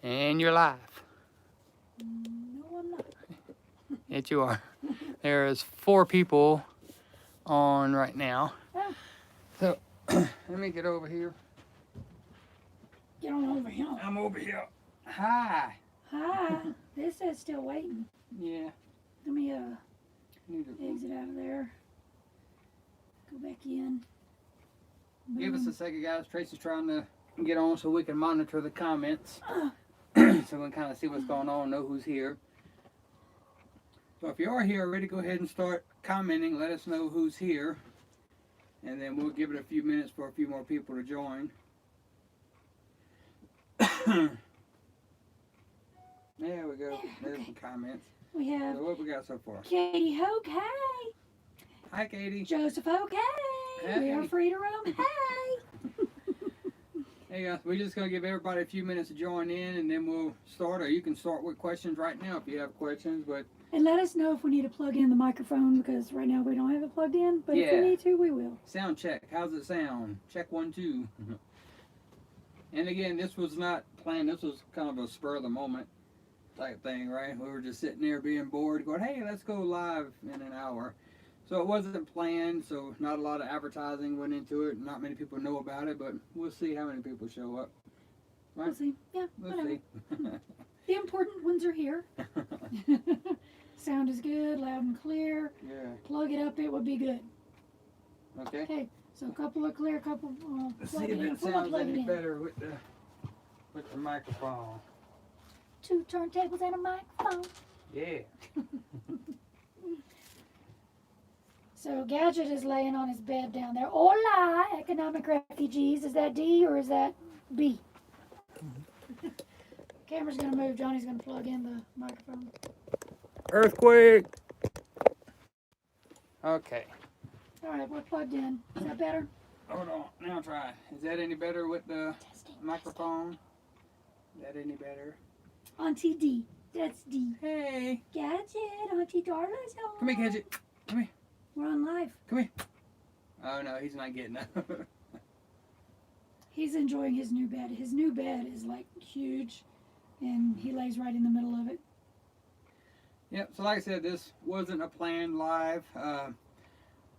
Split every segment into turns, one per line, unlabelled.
And you're live.
No, I'm not.
Yes, you are. There's 4 people on right now.
Oh,
So, let me get over here.
get on over here.
I'm over here. Hi.
Hi. This says still waiting.
Yeah.
Let me
Need to
exit out of there. Go back in.
give us a
Boom.
second, guys. Tracy's trying to get on so we can monitor the comments.
Ah,
So we can kind of see what's going on, know who's here. So if you are here already, go ahead and start commenting. Let us know who's here. And then we'll give it a few minutes for a few more people to join. There we go. There's some comments.
we have
So what we got so far?
Katie Hoke. Hey.
Hi, Katie.
Joseph Hoke. Hey.
Hey.
We are free to roam. Hey.
Hey guys, we're just going to give everybody a few minutes to join in and then we'll start. Or you can start with questions right now if you have questions. But
And let us know if we need to plug in the microphone because right now we don't have it plugged in. But if
Yeah.
we need to, we will.
sound check. How's it sound? Check 1, 2. And again, this was not planned. This was kind of a spur of the moment type thing, right? We were just sitting there being bored going, hey, let's go live in an hour. So it wasn't planned, so not a lot of advertising went into it. Not many people know about it, but we'll see how many people show up. Right?
We'll see. Yeah,
We'll
whatever.
see.
The important ones are here. Sound is good, loud and clear.
Yeah.
Plug it up, it would be good.
Okay.
Okay, so a couple are clear, a couple
Let's
plug
see
it
if
in,
it
full
sounds
plug it
any
in.
better with the microphone.
2 turntables and a microphone.
Yeah.
So Gadget is laying on his bed down there. Hola, economic refugees. Is that D or is that B? Camera's gonna move. Johnny's gonna plug in the microphone.
Earthquake. Okay.
All right, we're plugged in. Is that better?
Hold on. Now try. Is that any better with the
Testing.
microphone? Is that any better?
Auntie D. That's D.
Hey.
Gadget, Auntie Darla's home.
Come here, Gadget. Come here.
We're on live.
Come here. Oh no, he's not getting up.
He's enjoying his new bed. His new bed is like huge, and he lays right in the middle of it.
Yep. So like I said, this wasn't a planned live.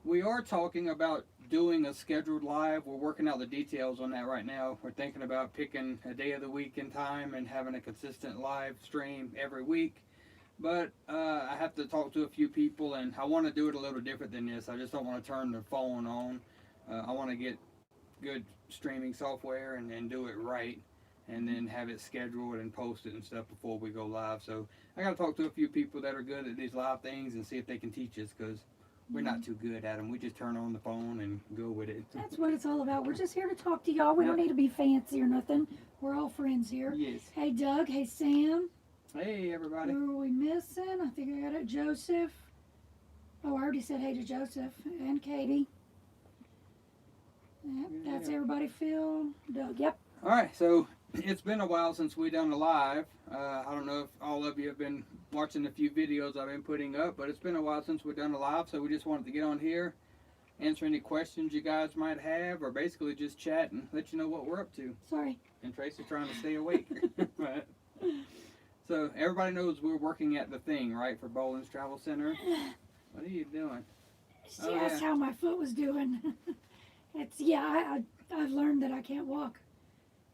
We are talking about doing a scheduled live. We're working out the details on that right now. We're thinking about picking a day of the week and time and having a consistent live stream every week. But I have to talk to a few people, and I want to do it a little different than this. I just don't want to turn the phone on. I want to get good streaming software and do it right, and then have it scheduled and posted and stuff before we go live. So I got to talk to a few people that are good at these live things and see if they can teach us, because we're not too good at them. We just turn on the phone and go with it.
That's what it's all about. We're just here to talk to y'all. We don't need to be fancy or nothing. We're all friends here.
Yes.
Hey, Doug. Hey, Sam.
Hey, everybody.
Who are we missing? I think I got it. Joseph. Oh, I already said hey to Joseph and Katie. Yep, that's
Yeah.
everybody. Phil, Doug. Yep.
All right, so it's been a while since we done a live. I don't know if all of you have been watching a few videos I've been putting up, but it's been a while since we've done a live, so we just wanted to get on here, answer any questions you guys might have, or basically just chat and let you know what we're up to.
Sorry.
And Tracy's trying to stay awake. But, so everybody knows we're working at the thing, right, for Boland's Travel Center. What are you doing?
She
Oh,
asked
yeah.
how my foot was doing. I've learned that I can't walk.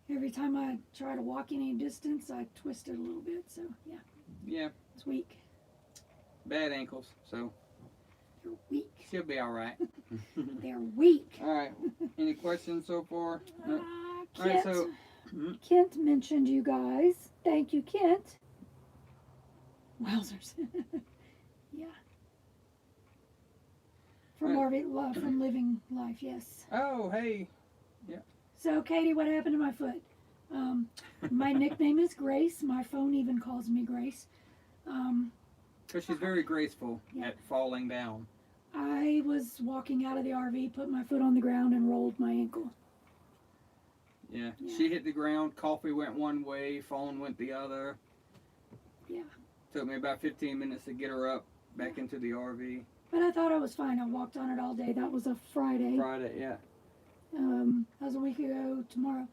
Every time I try to walk any distance, I twist it a little bit. So yeah,
Yeah,
it's weak.
bad ankles, so
They're weak.
she'll be all right.
They're weak.
All right, any questions so far? No? All right,
Kent,
so
Kent mentioned you guys. Thank you, Kent. Wowzers. Yeah. From from Living Life, yes.
oh, hey.
So, Katie, what happened to my foot? My nickname is Grace. My phone even calls me Grace.
Because she's very graceful
Yeah.
at falling down.
I was walking out of the RV, put my foot on the ground, and rolled my ankle.
Yeah.
Yeah.
She hit the ground, coffee went one way, phone went the other.
Yeah.
Took me about 15 minutes to get her up back into the RV.
But I thought I was fine. I walked on it all day. That was a Friday.
Friday, yeah.
That was a week ago tomorrow.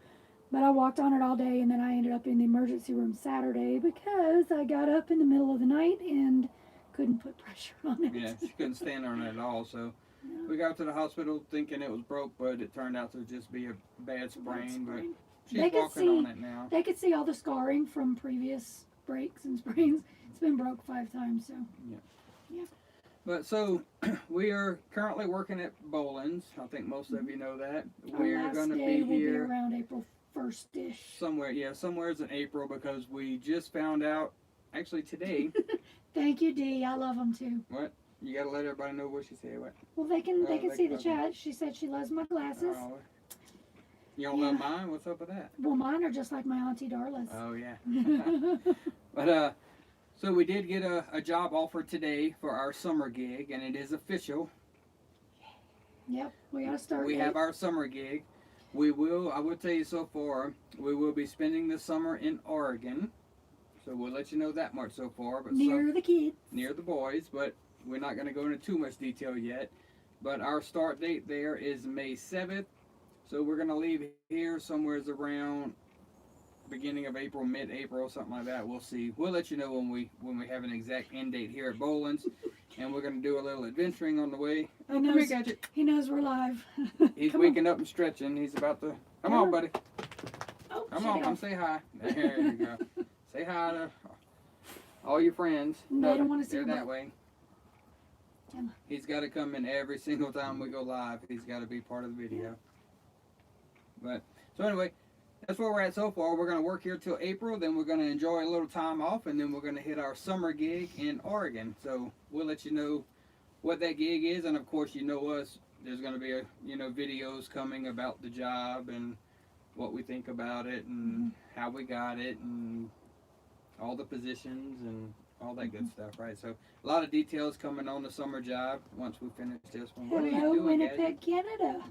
But I walked on it all day, and then I ended up in the emergency room Saturday because I got up in the middle of the night and couldn't put pressure on it.
Yeah, she couldn't stand on it at all. So
Yeah.
we got to the hospital thinking it was broke, but it turned out to just be a bad sprain. But she's
They could
walking
see-
on it now.
They could see all the scarring from previous breaks and sprains. It's been broke 5 times, so.
But so we are currently working at Boland's. I think most of you know that.
Our
We're
last
going to
day
be
will be
here
around April 1st-ish.
somewhere. Yeah, somewhere's in April because we just found out. Actually, today.
Thank you, Dee. I love them too.
What? You got to let everybody know what she said. What?
Well, they can
Oh,
see the
okay.
chat. She said she loves my glasses.
Oh, you don't
Yeah.
love mine? What's up with that?
Well, mine are just like my Auntie Darla's.
Oh yeah. But so we did get a job offer today for our summer gig, and it is official.
Yep, we gotta start.
We have our summer gig. I will tell you so far, we will be spending the summer in Oregon. So we'll let you know that much so far. But
near the kids.
near the boys, but we're not going to go into too much detail yet. But our start date there is May 7th. So we're going to leave here somewhere around beginning of April, mid-April, something like that. We'll see. We'll let you know when we have an exact end date here at Boland's. And we're going to do a little adventuring on the way. Oh, come here, Gadget.
He knows we're live.
He's
Come on.
waking up and stretching. He's about to... Come
Come
on,
on.
buddy.
Oh,
Come
shake
on,
it
come
off.
say hi. There you go. Say hi to all your friends.
They don't wanna see
They're
your
that
butt.
way.
Come on.
He's got to come in every single time we go live. He's got to be part of the video. But so anyway, that's where we're at so far. We're going to work here till April. Then we're going to enjoy a little time off, and then we're going to hit our summer gig in Oregon. So we'll let you know what that gig is, and of course, you know us. There's going to be videos coming about the job and what we think about it and how we got it and all the positions and all that good stuff, right? So a lot of details coming on the summer job once we finish this one. What are you
Hello,
doing,
Winnipeg,
Gadget?
Canada.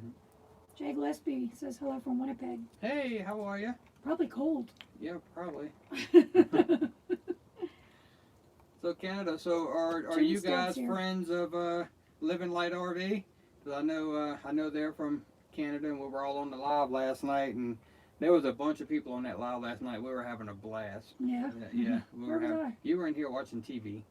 Jay Gillespie says hello from Winnipeg.
Hey, how are you?
Probably cold.
Yeah, probably. So Canada. So are you guys
Tombstone's here.
friends of Living Light RV? 'Cause I know they're from Canada, and we were all on the live last night, and there was a bunch of people on that live last night. We were having a blast.
Yeah.
Yeah. We
Where
were
was
having, you were in here watching TV.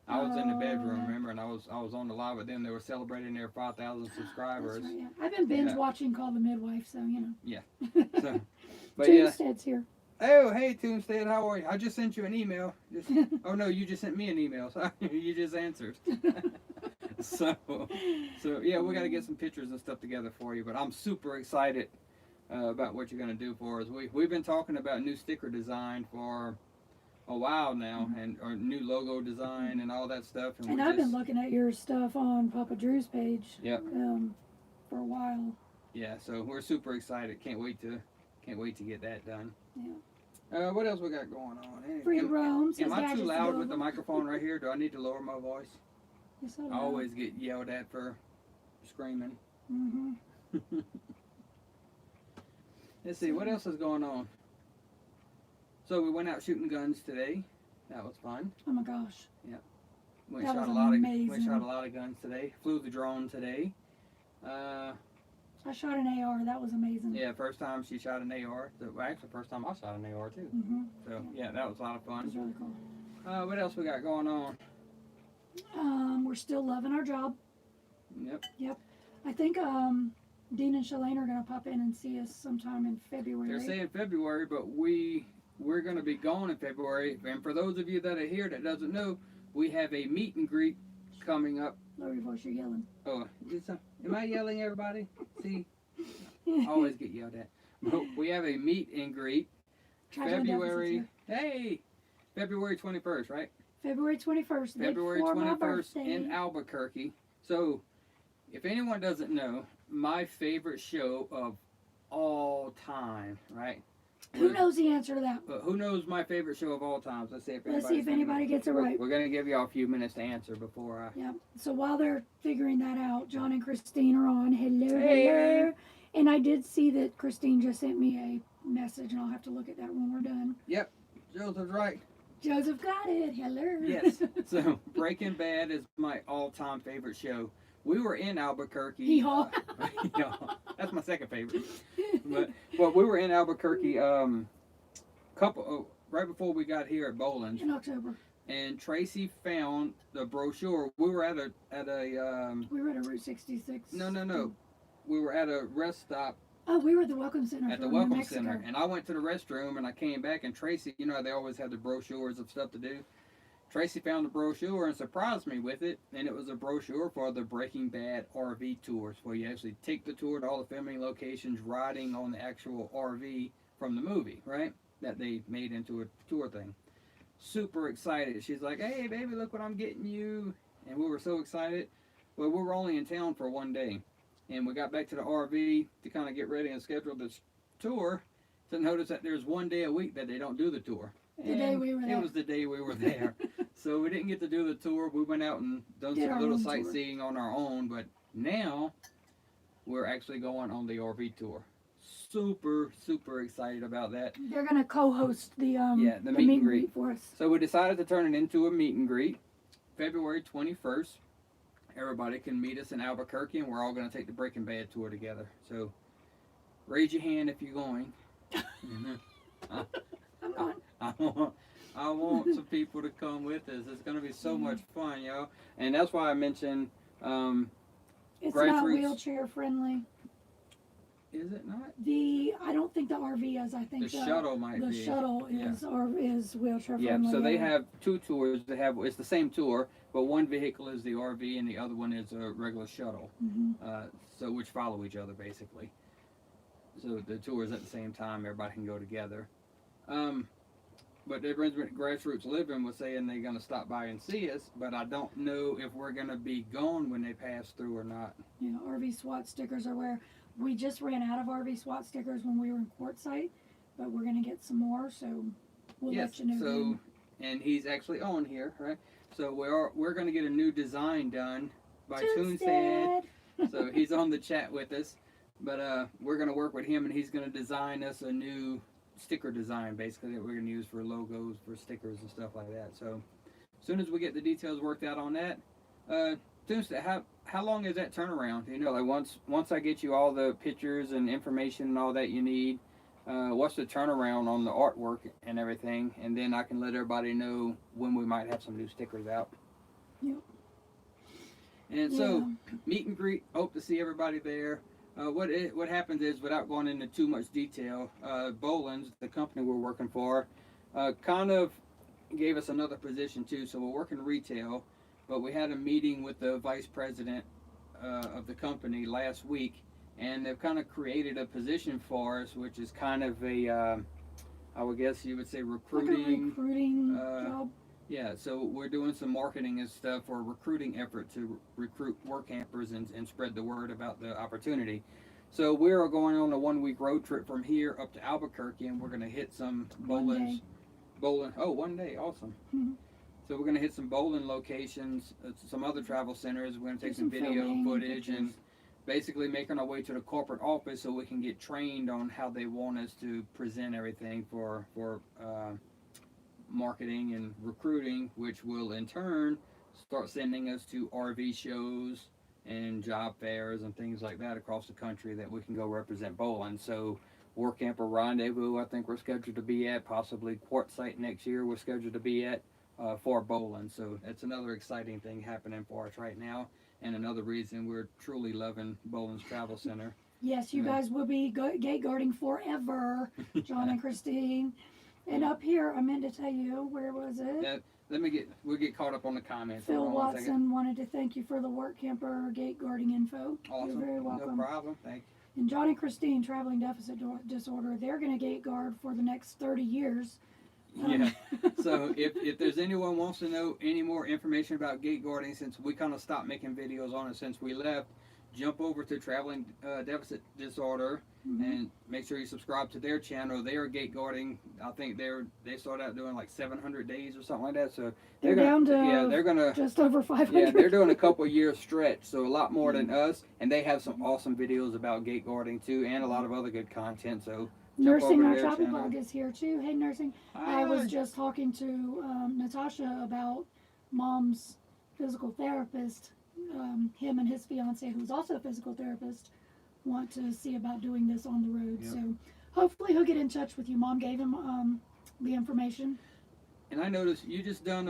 I was in the
Oh,
bedroom,
yeah.
remember, and I was on the live with them. They were celebrating their 5,000 subscribers.
That's right, yeah. I've been binge
Yeah.
watching Call the Midwife, so you know.
Yeah. So, but yeah.
Tombstead's here.
Oh, hey, Tombstead, how are you? I just sent you an email. Oh, no, you just sent me an email. So you just answered. so yeah, we got to get some pictures and stuff together for you. But I'm super excited about what you're going to do for us. We've been talking about new sticker design for a while now, and or new logo design and all that stuff.
And I've been looking at your stuff on Papa Drew's page.
Yep.
For a while.
Yeah, so we're super excited. Can't wait to get that done.
Yeah.
What else we got going on?
Free roam. Says
Am I too
Gadget's
loud with the
available.
microphone right here? Do I need to lower my voice?
You're so
I
loud.
always get yelled at for screaming.
Mm-hmm.
Let's see, what else is going on? So we went out shooting guns today. That was fun.
Oh my gosh.
We
That
shot
was
a lot
amazing.
we shot a lot of guns today. Flew the drone today.
I shot an AR. That was amazing.
Yeah, first time she shot an AR. Well, actually, first time I shot an AR too.
Mm-hmm.
So yeah, that was a lot of
That was
fun.
really cool.
What else we got going on?
We're still loving our job.
Yep.
I think Dean and Shalane are gonna pop in and see us sometime in February.
They're saying February, but we're going to be gone in February. And for those of you that are here that doesn't know, we have a meet and greet coming up.
Lower your voice. You're yelling.
Oh, am I yelling, everybody? See, I always get yelled at. But we have a meet and greet February. Hey, February 21st, right?
February 21st.
February
before my
21st
birthday.
in Albuquerque. So, if anyone doesn't know, my favorite show of all time, right?
Who knows the answer to that?
But who knows my favorite show of all time? Let's see if
Let's see if anybody gets it right.
We're going to give y'all a few minutes to answer before I...
Yeah. So while they're figuring that out, John and Christine are on. Hello,
Hey.
hello. And I did see that Christine just sent me a message, and I'll have to look at that when we're done.
Yep, Joseph's right.
Joseph got it. Hello.
Yes. So, Breaking Bad is my all-time favorite show. We were in Albuquerque.
Hee-haw.
Yeah, that's my second favorite. But Well, we were in Albuquerque right before we got here at Boland's,
In October.
and Tracy found the brochure. We were at a
We were at a Route 66.
no. We were at a rest stop
Oh, we were at the Welcome Center.
at the
for New
Welcome
Mexico.
Center, and I went to the restroom and I came back, and Tracy, you know, they always have the brochures of stuff to do. Tracy found the brochure and surprised me with it, and it was a brochure for the Breaking Bad RV tours, where you actually take the tour to all the filming locations, riding on the actual RV from the movie, right? That they made into a tour thing. Super excited. She's like, "Hey, baby, look what I'm getting you," and we were so excited. Well, we were only in town for one day, and we got back to the RV to kind of get ready and schedule this tour. To notice that there's one day a week that they don't do the tour.
The day we were there.
It was the day we were there. So we didn't get to do the tour. We went out and done
Did
some
our
little
own tour.
sightseeing on our own, but now we're actually going on the RV tour. Super excited about that.
They're gonna co-host the
the
meet and greet for us.
So we decided to turn it into a meet and greet. February 21st. Everybody can meet us in Albuquerque, and we're all going to take the Breaking Bad tour together. So raise your hand if you're going.
I'm not.
I want some people to come with us. It's going to be so much fun, y'all. And that's why I mentioned
It's not
grassroots.
wheelchair friendly.
Is it not?
I don't think the RV is. I think
The shuttle might
the
be.
shuttle is or is wheelchair
Yeah,
friendly.
so they have two tours. It's the same tour, but one vehicle is the RV and the other one is a regular shuttle. So which follow each other basically. So the tours at the same time, everybody can go together. But the Grassroots Living was saying they're going to stop by and see us, but I don't know if we're going to be gone when they pass through or not.
Yeah, RV SWAT stickers are where we just ran out of RV SWAT stickers when we were in Quartzsite, but we're going to get some more, so we'll let you know.
So,
then.
and he's actually on here, right? So we're going to get a new design done by Toonstead. So he's on the chat with us, but we're going to work with him, and he's going to design us a new sticker design, basically, that we're going to use for logos, for stickers and stuff like that. So as soon as we get the details worked out on that, Toonstead, how long is that turnaround? You know, like once I get you all the pictures and information and all that you need, what's the turnaround on the artwork and everything, and then I can let everybody know when we might have some new stickers out.
Yep.
And so, meet and greet, hope to see everybody there. What happens is, without going into too much detail, Boland's, the company we're working for, kind of gave us another position too. So we're working retail, but we had a meeting with the vice president of the company last week, and they've kind of created a position for us, which is kind of a, I would guess you would say recruiting.
Like a recruiting job.
Yeah, so we're doing some marketing and stuff for a recruiting effort to recruit work campers and spread the word about the opportunity. So we're going on a 1-week road trip from here up to Albuquerque, and we're going to hit some Boland. Oh, 1 day, awesome.
Mm-hmm.
So we're going to hit some Boland locations, some other travel centers. We're going to take some video
filming,
footage
pictures.
and basically making our way to the corporate office so we can get trained on how they want us to present everything for marketing and recruiting, which will in turn start sending us to RV shows and job fairs and things like that across the country that we can go represent Boland. So War Camper Rendezvous, I think we're scheduled to be at, possibly Quartzsite next year we're scheduled to be at for Boland. So that's another exciting thing happening for us right now, and another reason we're truly loving Boland's Travel Center.
Yes, you guys will be gate guarding forever, John and Christine. And up here, I meant to tell you, where was it?
We'll get caught up on the comments.
Phil
Hold on 1 second.
Watson wanted to thank you for the work camper gate guarding info.
Awesome.
You're very welcome.
No problem. Thank you.
And John and Christine, traveling deficit disorder, they're going to gate guard for the next 30 years.
Yeah. So if there's anyone wants to know any more information about gate guarding, since we kind of stopped making videos on it since we left, jump over to Traveling Deficit Disorder and make sure you subscribe to their channel. They are gate guarding. I think they started out doing like 700 days or something like that. So
They're down to
they're gonna
just over 500.
Yeah, they're doing a couple year stretch, so a lot more than us, and they have some awesome videos about gate guarding too, and a lot of other good content. So
Nursing, our
their
travel
channel.
blog is here too. Hey, Nursing. I was just talking to Natasha about Mom's physical therapist. Him and his fiance, who's also a physical therapist, want to see about doing this on the road.
Yep.
So hopefully he'll get in touch with you. Mom gave him the information.
And I noticed you just done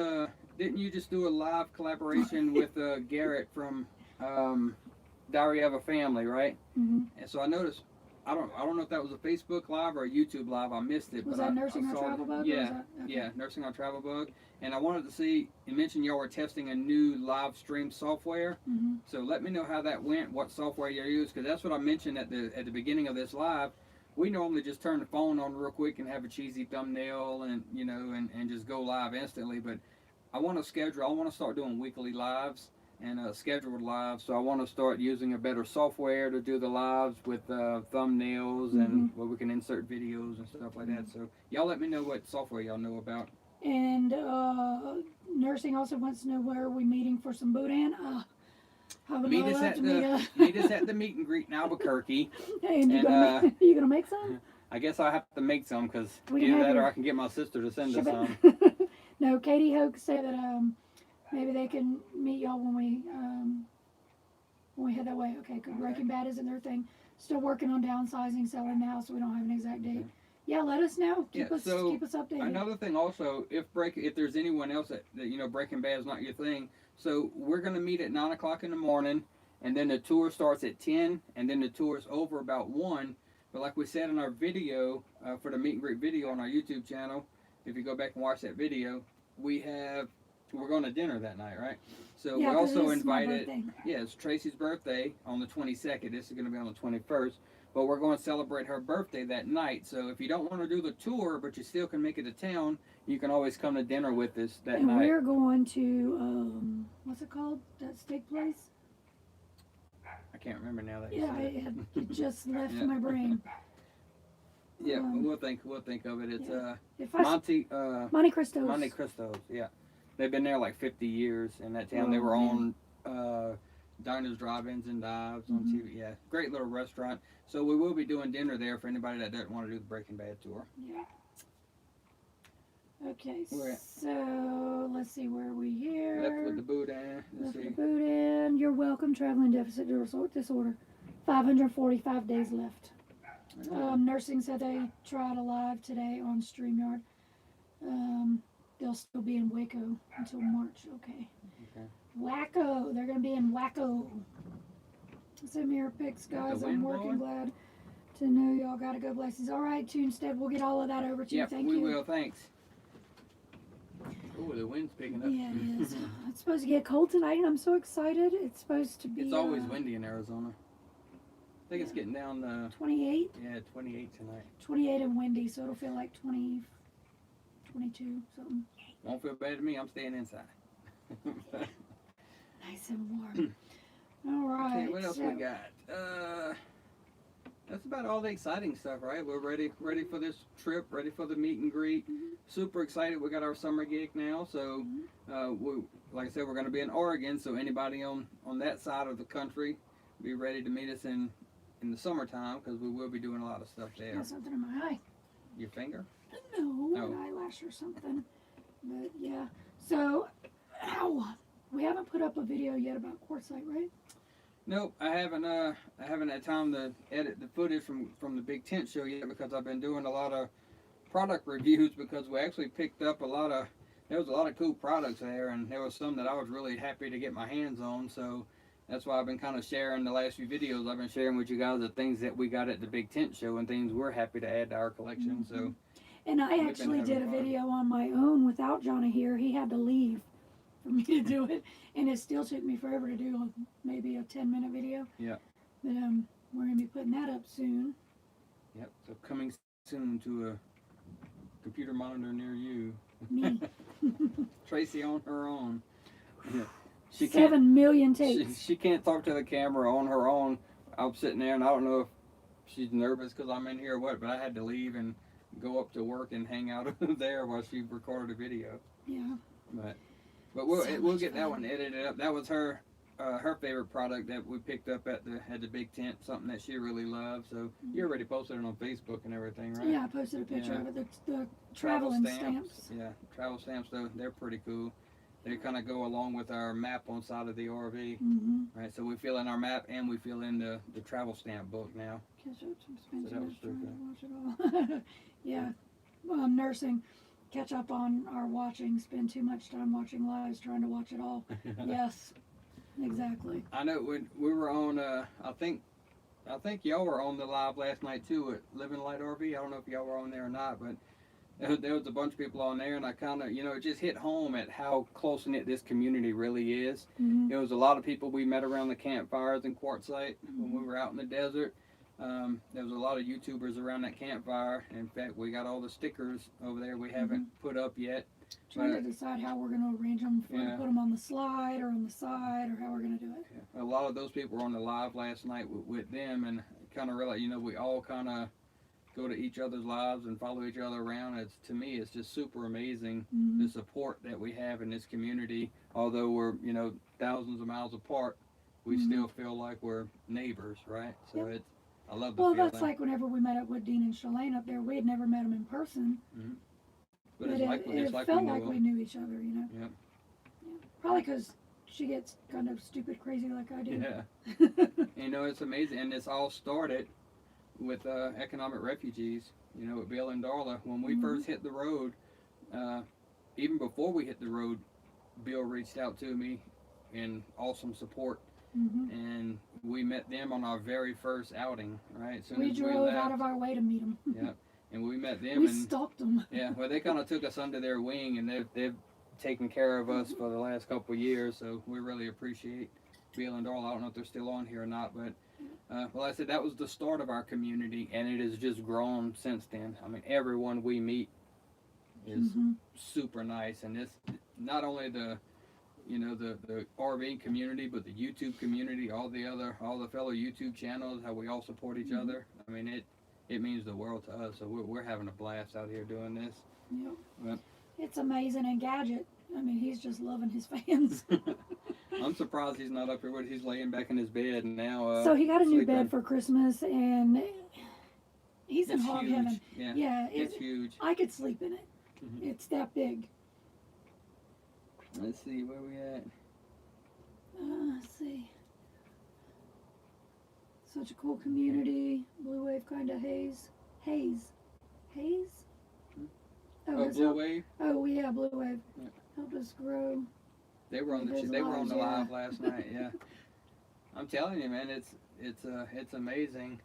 didn't you just do a live collaboration with Garrett from Diary of a Family, right?
Mm-hmm.
And so I noticed, I don't know if that was a Facebook live or a YouTube live. I missed it.
Was
but
that Nursing on
saw
Travel Bug?
Yeah,
or was that, okay.
yeah, Nursing on Travel Bug. And I wanted to see, you mentioned y'all were testing a new live stream software.
Mm-hmm.
So let me know how that went, what software you use, because that's what I mentioned at the beginning of this live. We normally just turn the phone on real quick and have a cheesy thumbnail and and just go live instantly. But I want to schedule. I want to start doing weekly lives and scheduled lives. So I want to start using a better software to do the lives with thumbnails and where we can insert videos and stuff like that. So y'all let me know what software y'all know about.
And Nursing also wants to know where are we meeting for some boudin. I would
Meet
love
us
to
at
meet
meet us at the meet and greet in Albuquerque.
And you gonna make some?
I guess I have to make some because
We can
either
have
that or
your-
I can get my sister to send us
Ship
some.
it. No, Katie Hoke said that maybe they can meet y'all when we head that way. Okay, good. Breaking Bad isn't their thing. Still working on downsizing, selling the house. So we don't have an exact date.
Okay.
Yeah, let us know. Keep
Yeah,
us
so
updated.
Another thing also, if there's anyone else that Breaking Bad is not your thing, so we're gonna meet at 9 o'clock in the morning, and then the tour starts at 10, and then the tour is over about 1. But like we said in our video for the meet and greet video on our YouTube channel, if you go back and watch that video, we're going to dinner that night, right? So
yeah,
we also
it's my
invited.
birthday.
Yeah, it's Tracy's birthday on the 22nd. This is going to be on the 21st. But we're going to celebrate her birthday that night. So if you don't want to do the tour, but you still can make it to town, you can always come to dinner with us that
And
night.
we're going to what's it called? That steak place?
I can't remember now that you
Yeah,
said it.
it just left
Yeah.
my brain.
Yeah, we'll think of it. It's
If I Monte Cristos.
Monte Cristos. Yeah, they've been there like 50 years in that town. They
Oh,
were
man.
on Diners, Drive-Ins, and Dives on
Mhm.
TV. Yeah, great little restaurant. So we will be doing dinner there for anybody that doesn't want to do the Breaking Bad tour.
Yeah. Okay,
Where at?
so let's see, where are we here?
Left with the boudin. Let's
Left with
see.
the boot in. You're welcome. Traveling deficit disorder. 545 days left. Nursing said they tried a live today on StreamYard. They'll still be in Waco until March. Okay.
Okay.
Waco. They're going to be in Waco. Send me your pics,
the
guys. I'm
wind
working.
blowing?
Glad to know y'all got to go places. All right, Tunestead. We'll get all of that over to you.
Yep,
Thank
we
you.
will. Thanks. Oh, the wind's picking up.
Yeah, it is. It's supposed to get cold tonight, and I'm so excited. It's supposed to be.
It's always windy in Arizona. I think it's getting down to
28.
yeah 28 tonight.
28 and windy, so it'll feel like 20, 22, something.
Won't feel bad to me. I'm staying inside.
Nice and warm. All right.
Okay, what else
so,
we got? That's about all the exciting stuff, right? We're ready for this trip, ready for the meet and greet. Super excited. We got our summer gig now, so like I said, we're going to be in Oregon. So anybody on that side of the country, be ready to meet us in the summertime because we will be doing a lot of stuff there.
Got something in my eye.
Your finger?
No,
Oh.
an eyelash or something. But yeah. So, ow. We haven't put up a video yet about Quartzsite, right?
Nope, I haven't had time to edit the footage from the big tent show yet because I've been doing a lot of product reviews because we actually picked up there was a lot of cool products there, and there was some that I was really happy to get my hands on, so that's why I've been kind of sharing the last few videos. I've been sharing with you guys the things that we got at the big tent show and things we're happy to add to our collection. So
And I
been
actually
having
did a
fun.
video on my own without Johnny here. He had to leave for me to do it, and it still took me forever to do maybe a 10-minute video.
Yeah.
But we're gonna be putting that up soon.
Yep, so coming soon to a computer monitor near you.
Me.
Tracy on her own. Yeah. She
7 million takes.
She can't talk to the camera on her own. I'm sitting there, and I don't know if she's nervous because I'm in here or what, but I had to leave and go up to work and hang out there while she recorded a video.
Yeah.
But we'll
So
we'll
much
get that
fun.
one edited up. That was her favorite product that we picked up at the big tent, something that she really loved. So you already posted it on Facebook and everything, right?
Yeah, I posted a picture
Yeah.
of it. The traveling stamps.
Yeah, travel stamps though, they're pretty cool. They kind of go along with our map on side of the RV,
Mm-hmm.
right? So we fill in our map and we fill in the travel stamp book now.
Catch up some Spencer.
So that was
Trying
pretty
to watch it all. Yeah. Nursing. Catch up on our watching. Spend too much time watching lives trying to watch it all. Yes. Exactly.
I know when we were on, I think y'all were on the live last night too at Living Light RV. I don't know if y'all were on there or not, but there was a bunch of people on there, and I kind of, it just hit home at how close knit this community really is.
Mm-hmm.
It was a lot of people we met around the campfires in Quartzsite when we were out in the desert. There was a lot of YouTubers around that campfire. In fact, we got all the stickers over there we haven't put up yet.
Trying to decide how we're going to arrange them. If we're going to put them on the slide or on the side, or how we're going to do it.
Yeah. A lot of those people were on the live last night with them, and kind of realized, we all kind of go to each other's lives and follow each other around. To me, it's just super amazing the support that we have in this community. Although we're, thousands of miles apart, we still feel like we're neighbors, right? So I love the feeling.
Well, that's like whenever we met up with Dean and Shalane up there. We had never met them in person.
Mm-hmm.
But it felt like we knew each other,
Yep.
Yeah. Probably because she gets kind of stupid crazy like I do.
Yeah. It's amazing. And this all started with economic refugees, with Bill and Darla. When we first hit the road, even before we hit the road, Bill reached out to me in awesome support. And we met them on our very first outing, right?
We drove out of our way to meet them.
Yeah. And we met them.
We stalked them.
Yeah, well, they kind of took us under their wing, and they've taken care of us for the last couple of years, so we really appreciate Bill and Darla. I don't know if they're still on here or not, but well, I said that was the start of our community, and it has just grown since then. I mean, everyone we meet is super nice, and it's not only the RV community, but the YouTube community, all the fellow YouTube channels, how we all support each other. I mean, it means the world to us, so we're having a blast out here doing this.
Yep.
But
it's amazing. And Gadget, I mean, he's just loving his fans.
I'm surprised he's not up here, but he's laying back in his bed now.
So he got a new
sleeping.
bed for Christmas, and he's in
It's
hog
huge.
heaven.
Yeah, it's huge.
I could sleep in it. It's that big.
Let's see, where we at?
Let's see. Such a cool community. Blue Wave kind of haze.
Oh, Blue Wave?
Oh, yeah, Blue Wave.
Yeah.
Helped us grow.
They were on the live last night, yeah. I'm telling you, man, it's amazing.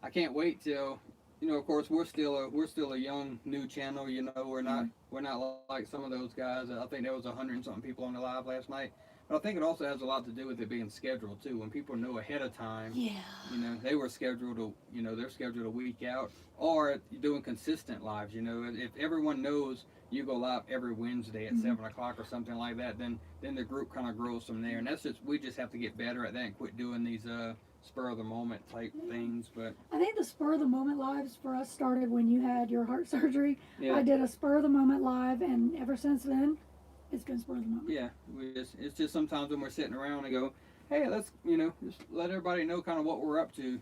I can't wait till, of course we're still a young new channel. We're not like some of those guys. I think there was 100 and something people on the live last night. But I think it also has a lot to do with it being scheduled too. When people know ahead of time, they were scheduled they're scheduled a week out, or doing consistent lives. If everyone knows you go live every Wednesday at 7 o'clock or something like that, then the group kind of grows from there. And we just have to get better at that and quit doing these spur of the moment type things. But
I think the spur of the moment lives for us started when you had your heart surgery.
Yeah.
I did a spur of the moment live, and ever since then, it's been spur of the moment.
Yeah, it's just sometimes when we're sitting around and go, hey, let's just let everybody know kind of what we're up to.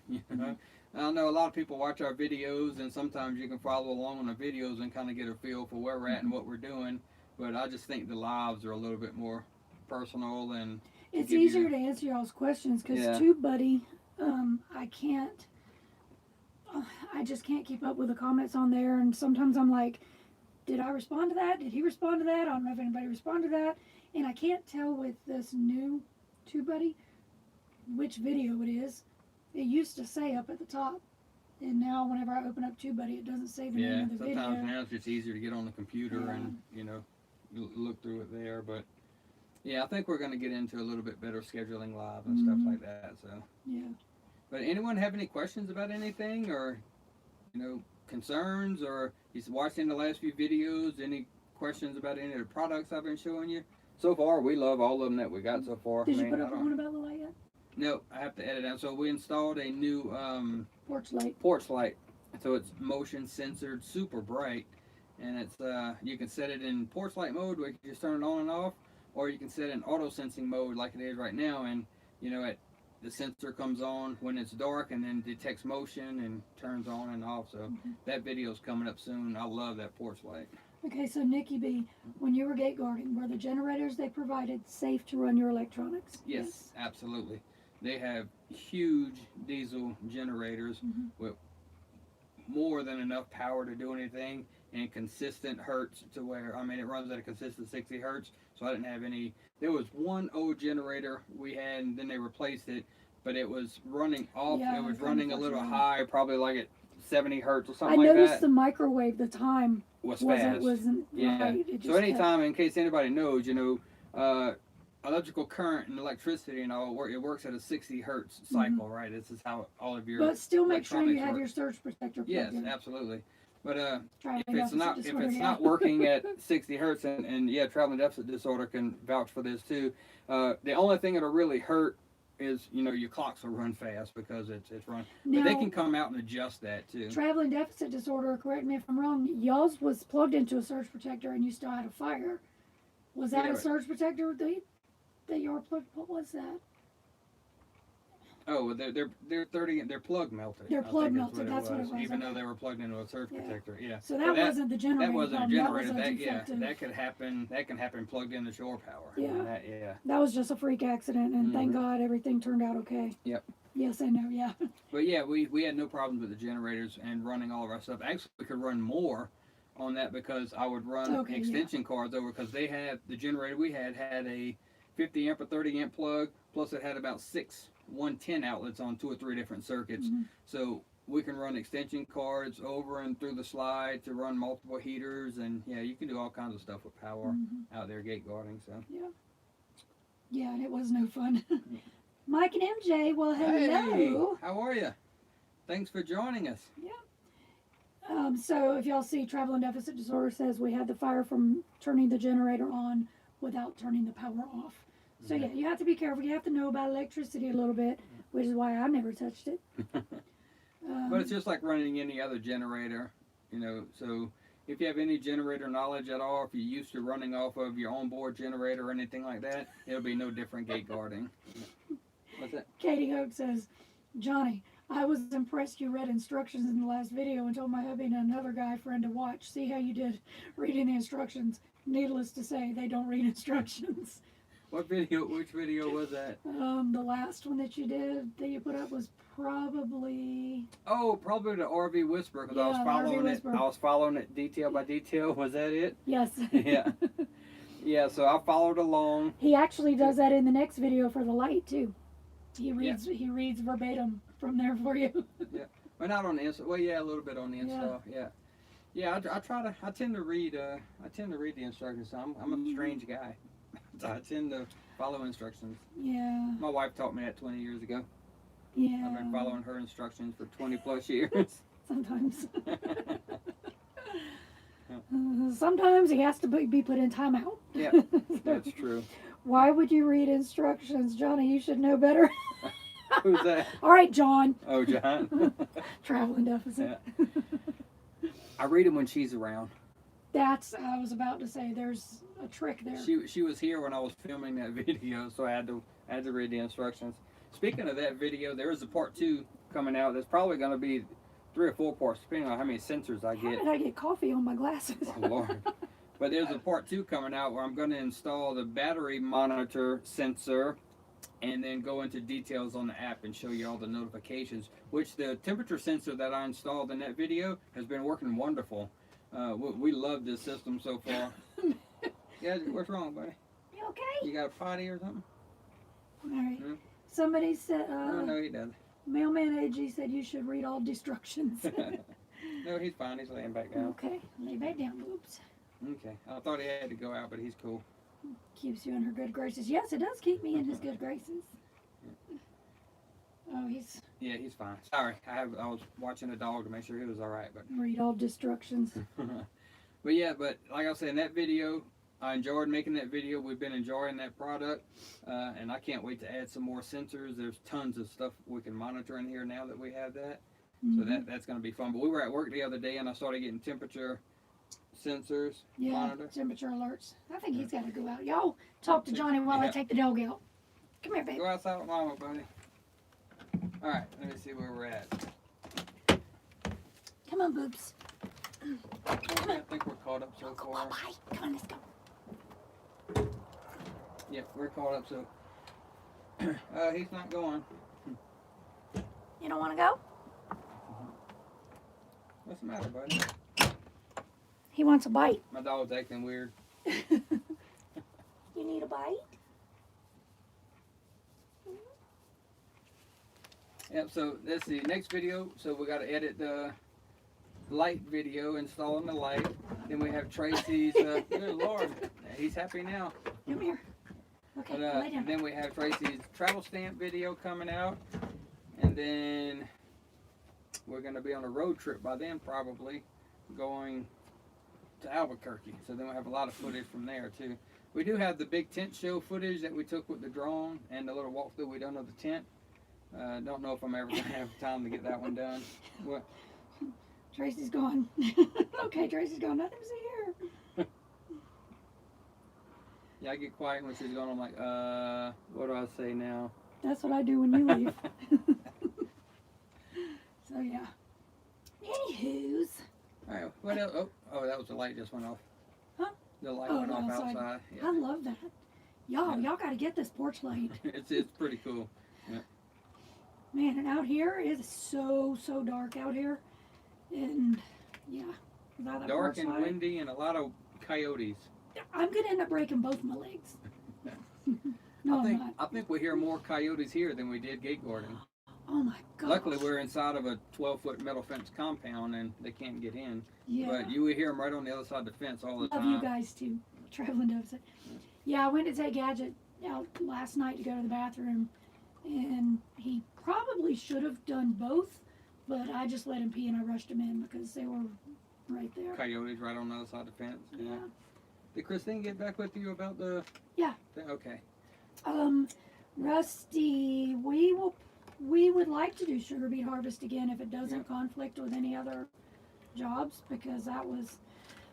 I know a lot of people watch our videos, and sometimes you can follow along on the videos and kind of get a feel for where we're at and what we're doing. But I just think the lives are a little bit more personal, and
it's easier to answer y'all's questions because TubeBuddy, I just can't keep up with the comments on there, and sometimes I'm like, did I respond to that? Did he respond to that? I don't know if anybody responded to that, and I can't tell with this new TubeBuddy which video it is. It used to say up at the top, and now whenever I open up TubeBuddy, it doesn't say the name of the video.
Yeah, sometimes now it's just easier to get on the computer and look through it there. But yeah, I think we're going to get into a little bit better scheduling live and stuff like that. So
yeah.
But anyone have any questions about anything, or concerns, or he's watching the last few videos? Any questions about any of the products I've been showing you? So far, we love all of them that we got so far.
Did you put up the one about the light yet?
No, I have to edit out. So we installed a new
porch light.
So it's motion censored, super bright, and it's you can set it in porch light mode where you can just turn it on and off, or you can set it in auto sensing mode like it is right now, and the sensor comes on when it's dark and then detects motion and turns on and off. So that video's coming up soon. I love that porch light.
Okay, so Nikki B, when you were gate guarding, were the generators they provided safe to run your electronics?
Yes, absolutely. They have huge diesel generators with more than enough power to do anything and consistent hertz to where, I mean, it runs at a consistent 60 hertz. So I didn't have any. There was one old generator we had, and then they replaced it, but it was running off.
Yeah,
it was
kind of
running a little
fluctuating.
high, probably like at 70 hertz or
I
something like
noticed
that.
the microwave, the time
Was fast.
wasn't
Yeah.
right. It
So
just
anytime, in case anybody knows, electrical current and electricity and all, it works at a 60 hertz cycle, right? This is how all of your
But still make sure you
electronics
have
work.
your surge protector plugged
Yes,
in.
absolutely. But
Traveling
if it's
deficit
not
disorder, yeah.
not working at 60 hertz, and yeah, traveling deficit disorder can vouch for this too. The only thing that'll really hurt is your clocks will run fast because it's run. But they
Now,
can come out and adjust that too.
traveling deficit disorder, correct me if I'm wrong, y'all's was plugged into a surge protector and you still had a fire. Was that
Yeah,
a
but-
surge protector that you were plugged? What was that?
Oh, they're plug melted.
They're
I think
plug
is
melted, that's what it was,
Even though
okay.
they were plugged into a surge
Yeah.
protector, yeah.
So that wasn't the generator.
That wasn't a
problem,
generator.
That was a
That
defective.
that could happen. That can happen plugged into shore power.
Yeah.
Yeah.
That was just a freak accident, and thank
Mhm.
God everything turned out okay.
Yep.
Yes, I know. Yeah.
But yeah, we had no problems with the generators and running all of our stuff. Actually, we could run more on that because I would run
Okay,
extension cords over because they had the generator we had a 50 amp or 30 amp plug, plus it had about 6 110 outlets on 2 or 3 different circuits.
Mhm.
So we can run extension cords over and through the slide to run multiple heaters, and yeah, you can do all kinds of stuff with power out there gate guarding. So
Yeah, and it was no fun. Mike and MJ, well, hello.
hey, how are you? Thanks for joining us.
So if y'all see, traveling deficit disorder says we had the fire from turning the generator on without turning the power off. So yeah, you have to be careful. You have to know about electricity a little bit, which is why I never touched it.
But it's just like running any other generator, so if you have any generator knowledge at all, if you're used to running off of your onboard generator or anything like that, it'll be no different gate guarding. What's that?
Katie Hoke says, Johnny, I was impressed you read instructions in the last video and told my hubby and another guy friend to watch. See how you did reading the instructions. Needless to say, they don't read instructions.
What video? Which video was that?
The last one that you put up was probably...
Probably the RV Whisper because I was
Yeah, the RV
following it.
Whisper.
I was following it detail by detail. Was that it?
Yes.
Yeah. Yeah. So I followed along.
He actually does that in the next video for the light too. He reads verbatim from there for you.
But not on the install. Well, yeah, a little bit on the install. Yeah. I tend to read the instructions. I'm a strange guy. So I tend to follow instructions.
Yeah.
My wife taught me that 20 years ago.
Yeah.
I've been following her instructions for 20 plus years.
Sometimes. Sometimes he has to be put in timeout.
Yeah, that's true.
Why would you read instructions, Johnny? You should know better.
Who's that?
All right, John.
Oh, John.
Traveling deficit.
I read them when she's around.
I was about to say, there's a trick there.
She was here when I was filming that video, so I had to read the instructions. Speaking of that video, there is a part 2 coming out. There's probably going to be 3 or 4 parts, depending on how many sensors I
How
get.
did I get coffee on my glasses?
Oh, Lord. But there's a part 2 coming out where I'm going to install the battery monitor sensor and then go into details on the app and show you all the notifications, which the temperature sensor that I installed in that video has been working wonderful. We love this system so far. Yeah, what's wrong, buddy?
You okay?
You got a potty or something?
All right.
Hmm?
Somebody said,
No, he doesn't.
Mailman AG said you should read all instructions.
No, he's fine. He's laying back down.
Okay, lay back down, boobs.
Okay. I thought he had to go out, but he's cool.
Keeps you in her good graces. Yes, it does keep me in his good graces. Oh, he's
Yeah, he's fine. Sorry, I was watching the dog to make sure he was all right, but.
read all instructions.
But yeah, but like I said, in that video, I enjoyed making that video. We've been enjoying that product, and I can't wait to add some more sensors. There's tons of stuff we can monitor in here now that we have that. So that's going to be fun. But we were at work the other day, and I started getting temperature sensors,
Yeah,
monitor.
temperature alerts. I think he's got to go out. Y'all talk to Johnny while I take the dog out. Come here, babe.
Go outside with Mama, buddy. All right, let me see where we're at.
Come on, boobs.
I think we're caught up so far.
Bye. Come on, let's go.
Yeah, we're caught up, so he's not going.
You don't want to go?
What's the matter, buddy?
He wants a bite.
My dog's acting weird.
You need a bite?
Yep, so that's the next video. So we got to edit the light video, installing the light. Then we have Tracy's, good Lord, he's happy now.
Come here. Okay,
But,
lay down.
then we have Tracy's travel stamp video coming out. And then we're going to be on a road trip by then, probably going to Albuquerque. So then we'll have a lot of footage from there too. We do have the big tent show footage that we took with the drone and the little walkthrough we done of the tent. Don't know if I'm ever going to have time to get that one done. What?
Tracy's gone. Okay, Tracy's gone. Nothing to see here.
Yeah, I get quiet when she's gone. I'm like, what do I say now?
That's what I do when you leave. So yeah. Anywho's.
All right, what else? Oh, that was the light just went off.
Huh?
The light
Oh,
went off
outside.
outside.
I
Yeah.
love that. Y'all got to get this porch light.
It's pretty cool.
Man, and out here it is so dark out here, and yeah, without that
Dark
porch
and
light,
windy and a lot of coyotes.
I'm gonna end up breaking both my legs. No, I'm not.
I think we hear more coyotes here than we did gate guarding.
Oh my god.
Luckily, we're inside of a 12-foot metal fence compound and they can't get in.
Yeah.
But you would hear them right on the other side of the fence all the
Love
time.
you guys too. Traveling deficit. Yeah, I went to take Gadget out last night to go to the bathroom, and he probably should have done both, but I just let him pee and I rushed him in because they were right there.
Coyotes right on the other side of the fence.
Yeah.
Did Christine get back with you about the?
Yeah.
Okay.
Rusty, we would like to do sugar beet harvest again if it doesn't conflict with any other jobs, because that was,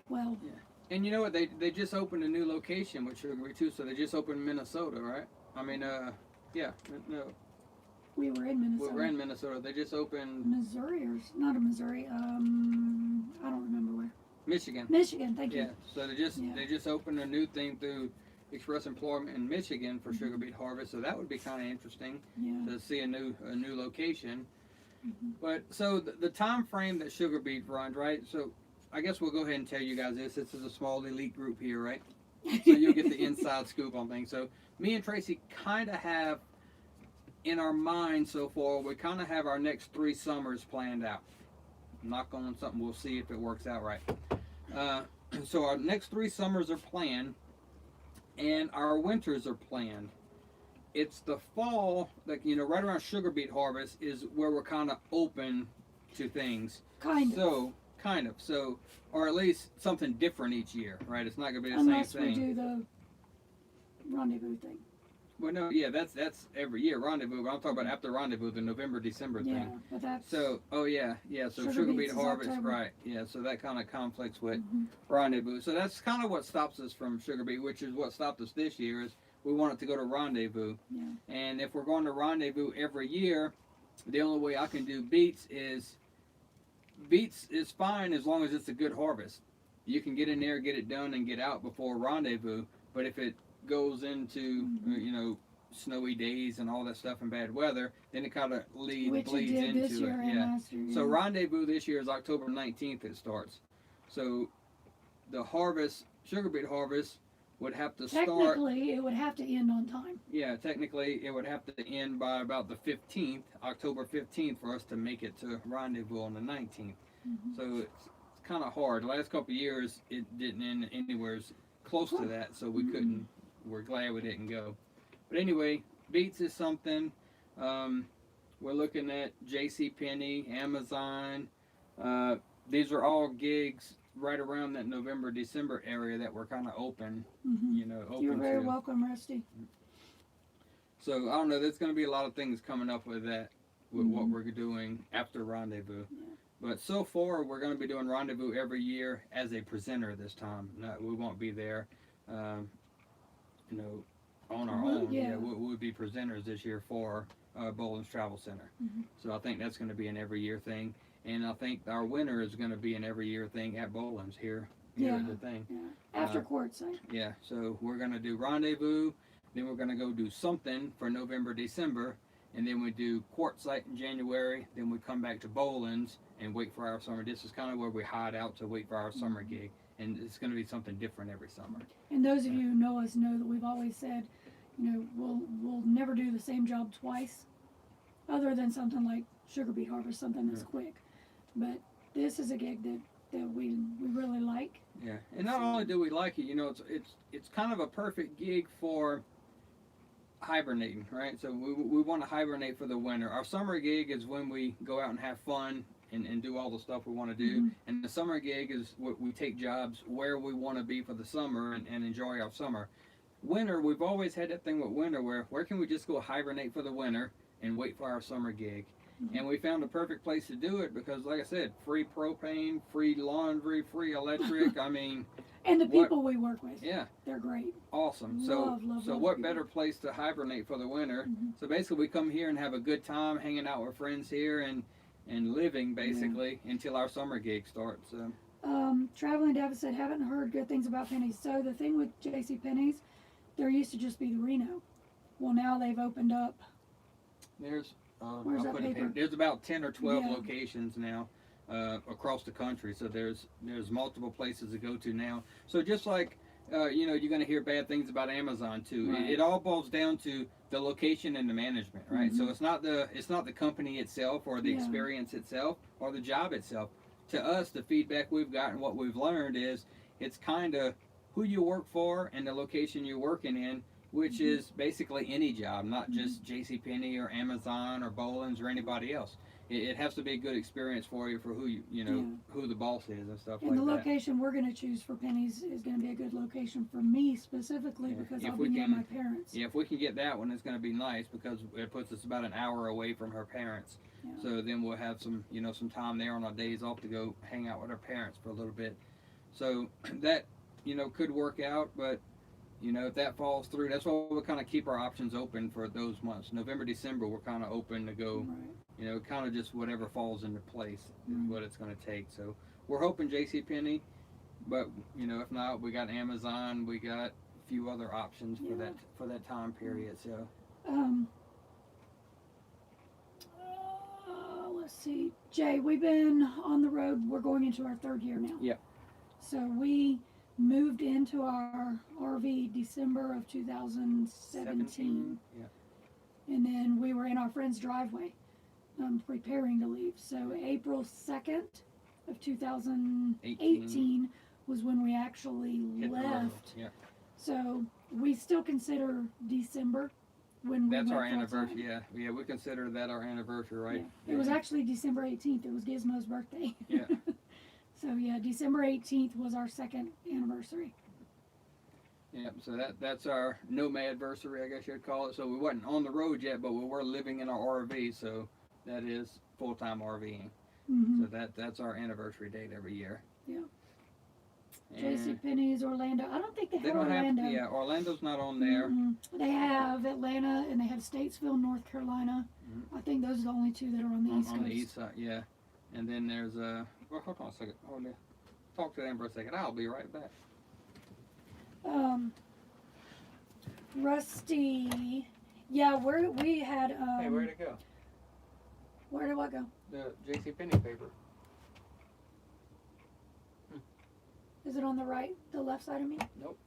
well.
Yeah. And you know what? They just opened a new location with sugar beet too. So they just opened Minnesota, right? I mean, yeah. No.
We were in Minnesota.
We're in Minnesota. They just opened
Missouri, or not a Missouri. I don't remember where.
Michigan.
Michigan, thank you.
Yeah. So they just opened a new thing through Express Employment in Michigan for sugar beet harvest. So that would be kind of interesting to see a new location. But so the time frame that sugar beet runs, right? So I guess we'll go ahead and tell you guys this. This is a small elite group here, right? So you'll get the inside scoop on things. So me and Tracy kind of have in our mind so far, we kind of have our next 3 summers planned out. Knock on something, we'll see if it works out right. So our next 3 summers are planned, and our winters are planned. It's the fall, like, you know, right around sugar beet harvest is where we're kind of open to things.
Kind of.
So, or at least something different each year, right? It's not going to be the
Unless
same thing.
we do the rendezvous thing.
Well, no, yeah, that's every year rendezvous. But I'm talking about after rendezvous, the November, December
Yeah,
thing.
but that's.
So, so
Sugar
sugar
beets
beet
is
harvest,
October.
right? Yeah, so that kind of conflicts with rendezvous. So that's kind of what stops us from sugar beet, which is what stopped us this year. Is we wanted to go to rendezvous, and if we're going to rendezvous every year, the only way I can do beets is fine as long as it's a good harvest. You can get in there, get it done, and get out before rendezvous. But if it goes into you know, snowy days and all that stuff and bad weather, then it kind of bleeds into
this year
it.
and last year,
So rendezvous this year is October 19th. It starts. So the harvest, sugar beet harvest, would have to start.
Technically, it would have to end on time.
Yeah, technically it would have to end by about the 15th, October 15th, for us to make it to rendezvous on the 19th. So it's kind of hard. The last couple of years, it didn't end anywhere close to that, so we couldn't. We're glad we didn't go. But anyway, beets is something. We're looking at JCPenney, Amazon. These are all gigs right around that November, December area that we're kind of open. You know, open.
You're very
to.
welcome, Rusty.
So I don't know. There's going to be a lot of things coming up with that, with what we're doing after rendezvous. But so far, we're going to be doing rendezvous every year as a presenter this time. No, we won't be there, you know, on our own. We'll be presenters this year for Boland's Travel Center. So I think that's going to be an every year thing. And I think our winter is going to be an every year thing at Boland's here at the thing.
Yeah. After quartzsite.
Yeah, so we're going to do rendezvous, then we're going to go do something for November, December, and then we do quartzsite in January, then we come back to Boland's and wait for our summer. This is kind of where we hide out to wait for our summer gig, and it's going to be something different every summer.
And those of you who know us know that we've always said, you know, we'll never do the same job twice, other than something like sugar beet harvest, something that's quick. But this is a gig that we really like.
Yeah, and not only do we like it, you know, it's kind of a perfect gig for hibernating, right? So we want to hibernate for the winter. Our summer gig is when we go out and have fun and do all the stuff we want to do. And the summer gig is what we take jobs where we want to be for the summer and enjoy our summer. Winter, we've always had that thing with winter where can we just go hibernate for the winter and wait for our summer gig? And we found a perfect place to do it because, like I said, free propane, free laundry, free electric. I mean,
and the people we work with, they're great.
Awesome.
Love
What
people.
better place to hibernate for the winter? So basically, we come here and have a good time hanging out with friends here and living basically until our summer gig starts.
Traveling Deficit, haven't heard good things about Penny's. So the thing with J.C. Penney's, there used to just be the Reno. Well, now they've opened up.
There's
Where's that paper?
There's about 10 or 12 locations now across the country. So there's multiple places to go to now. So just like you know, you're going to hear bad things about Amazon too.
Right.
It all boils down to the location and the management, right? So it's not the company itself or the experience itself or the job itself. To us, the feedback we've gotten, what we've learned is it's kind of who you work for and the location you're working in, which is basically any job, not just JCPenney or Amazon or Boland's or anybody else. It has to be a good experience for you for who you know who the boss is and stuff
and
like
the
that.
location we're going to choose for Penny's is going to be a good location for me specifically because I'll be near my parents.
Yeah, if we can get that one, it's going to be nice because it puts us about an hour away from her parents.
Yeah.
So then we'll have some time there on our days off to go hang out with our parents for a little bit. So that could work out, but if that falls through, that's why we kind of keep our options open for those months. November, December, we're kind of open to go.
Right.
Kind of just whatever falls into place is what it's going to take. So we're hoping JCPenney, but if not, we got Amazon, we got a few other options for that time period. So
let's see, Jay, we've been on the road. We're going into our third year now.
Yep.
So we moved into our RV December of 2017.
Yeah.
And then we were in our friend's driveway, preparing to leave. So April 2nd of 2018 was when we actually left.
Yeah.
So we still consider December when we
That's
went
our anniversary.
full-time.
Yeah, we consider that our anniversary, right?
Yeah. It was actually December 18th. It was Gizmo's birthday.
Yeah.
So yeah, December 18th was our second anniversary.
Yeah, so that's our nomad-versary, I guess you'd call it. So we wasn't on the road yet, but we were living in our RV, so that is full-time RVing. So that's our anniversary date every year.
Yeah. JCPenney's Orlando. I don't think they have Orlando.
Orlando's not on there.
They have Atlanta and they have Statesville, North Carolina. I think those are the only two that are on the East Coast.
On the east side, yeah. And then there's well, hold on a second. Talk to them for a second. I'll be right back.
Rusty. Yeah, we had.
Hey, where'd it go?
Where did what go?
The JCPenney paper.
Is it on the left side of me?
Nope.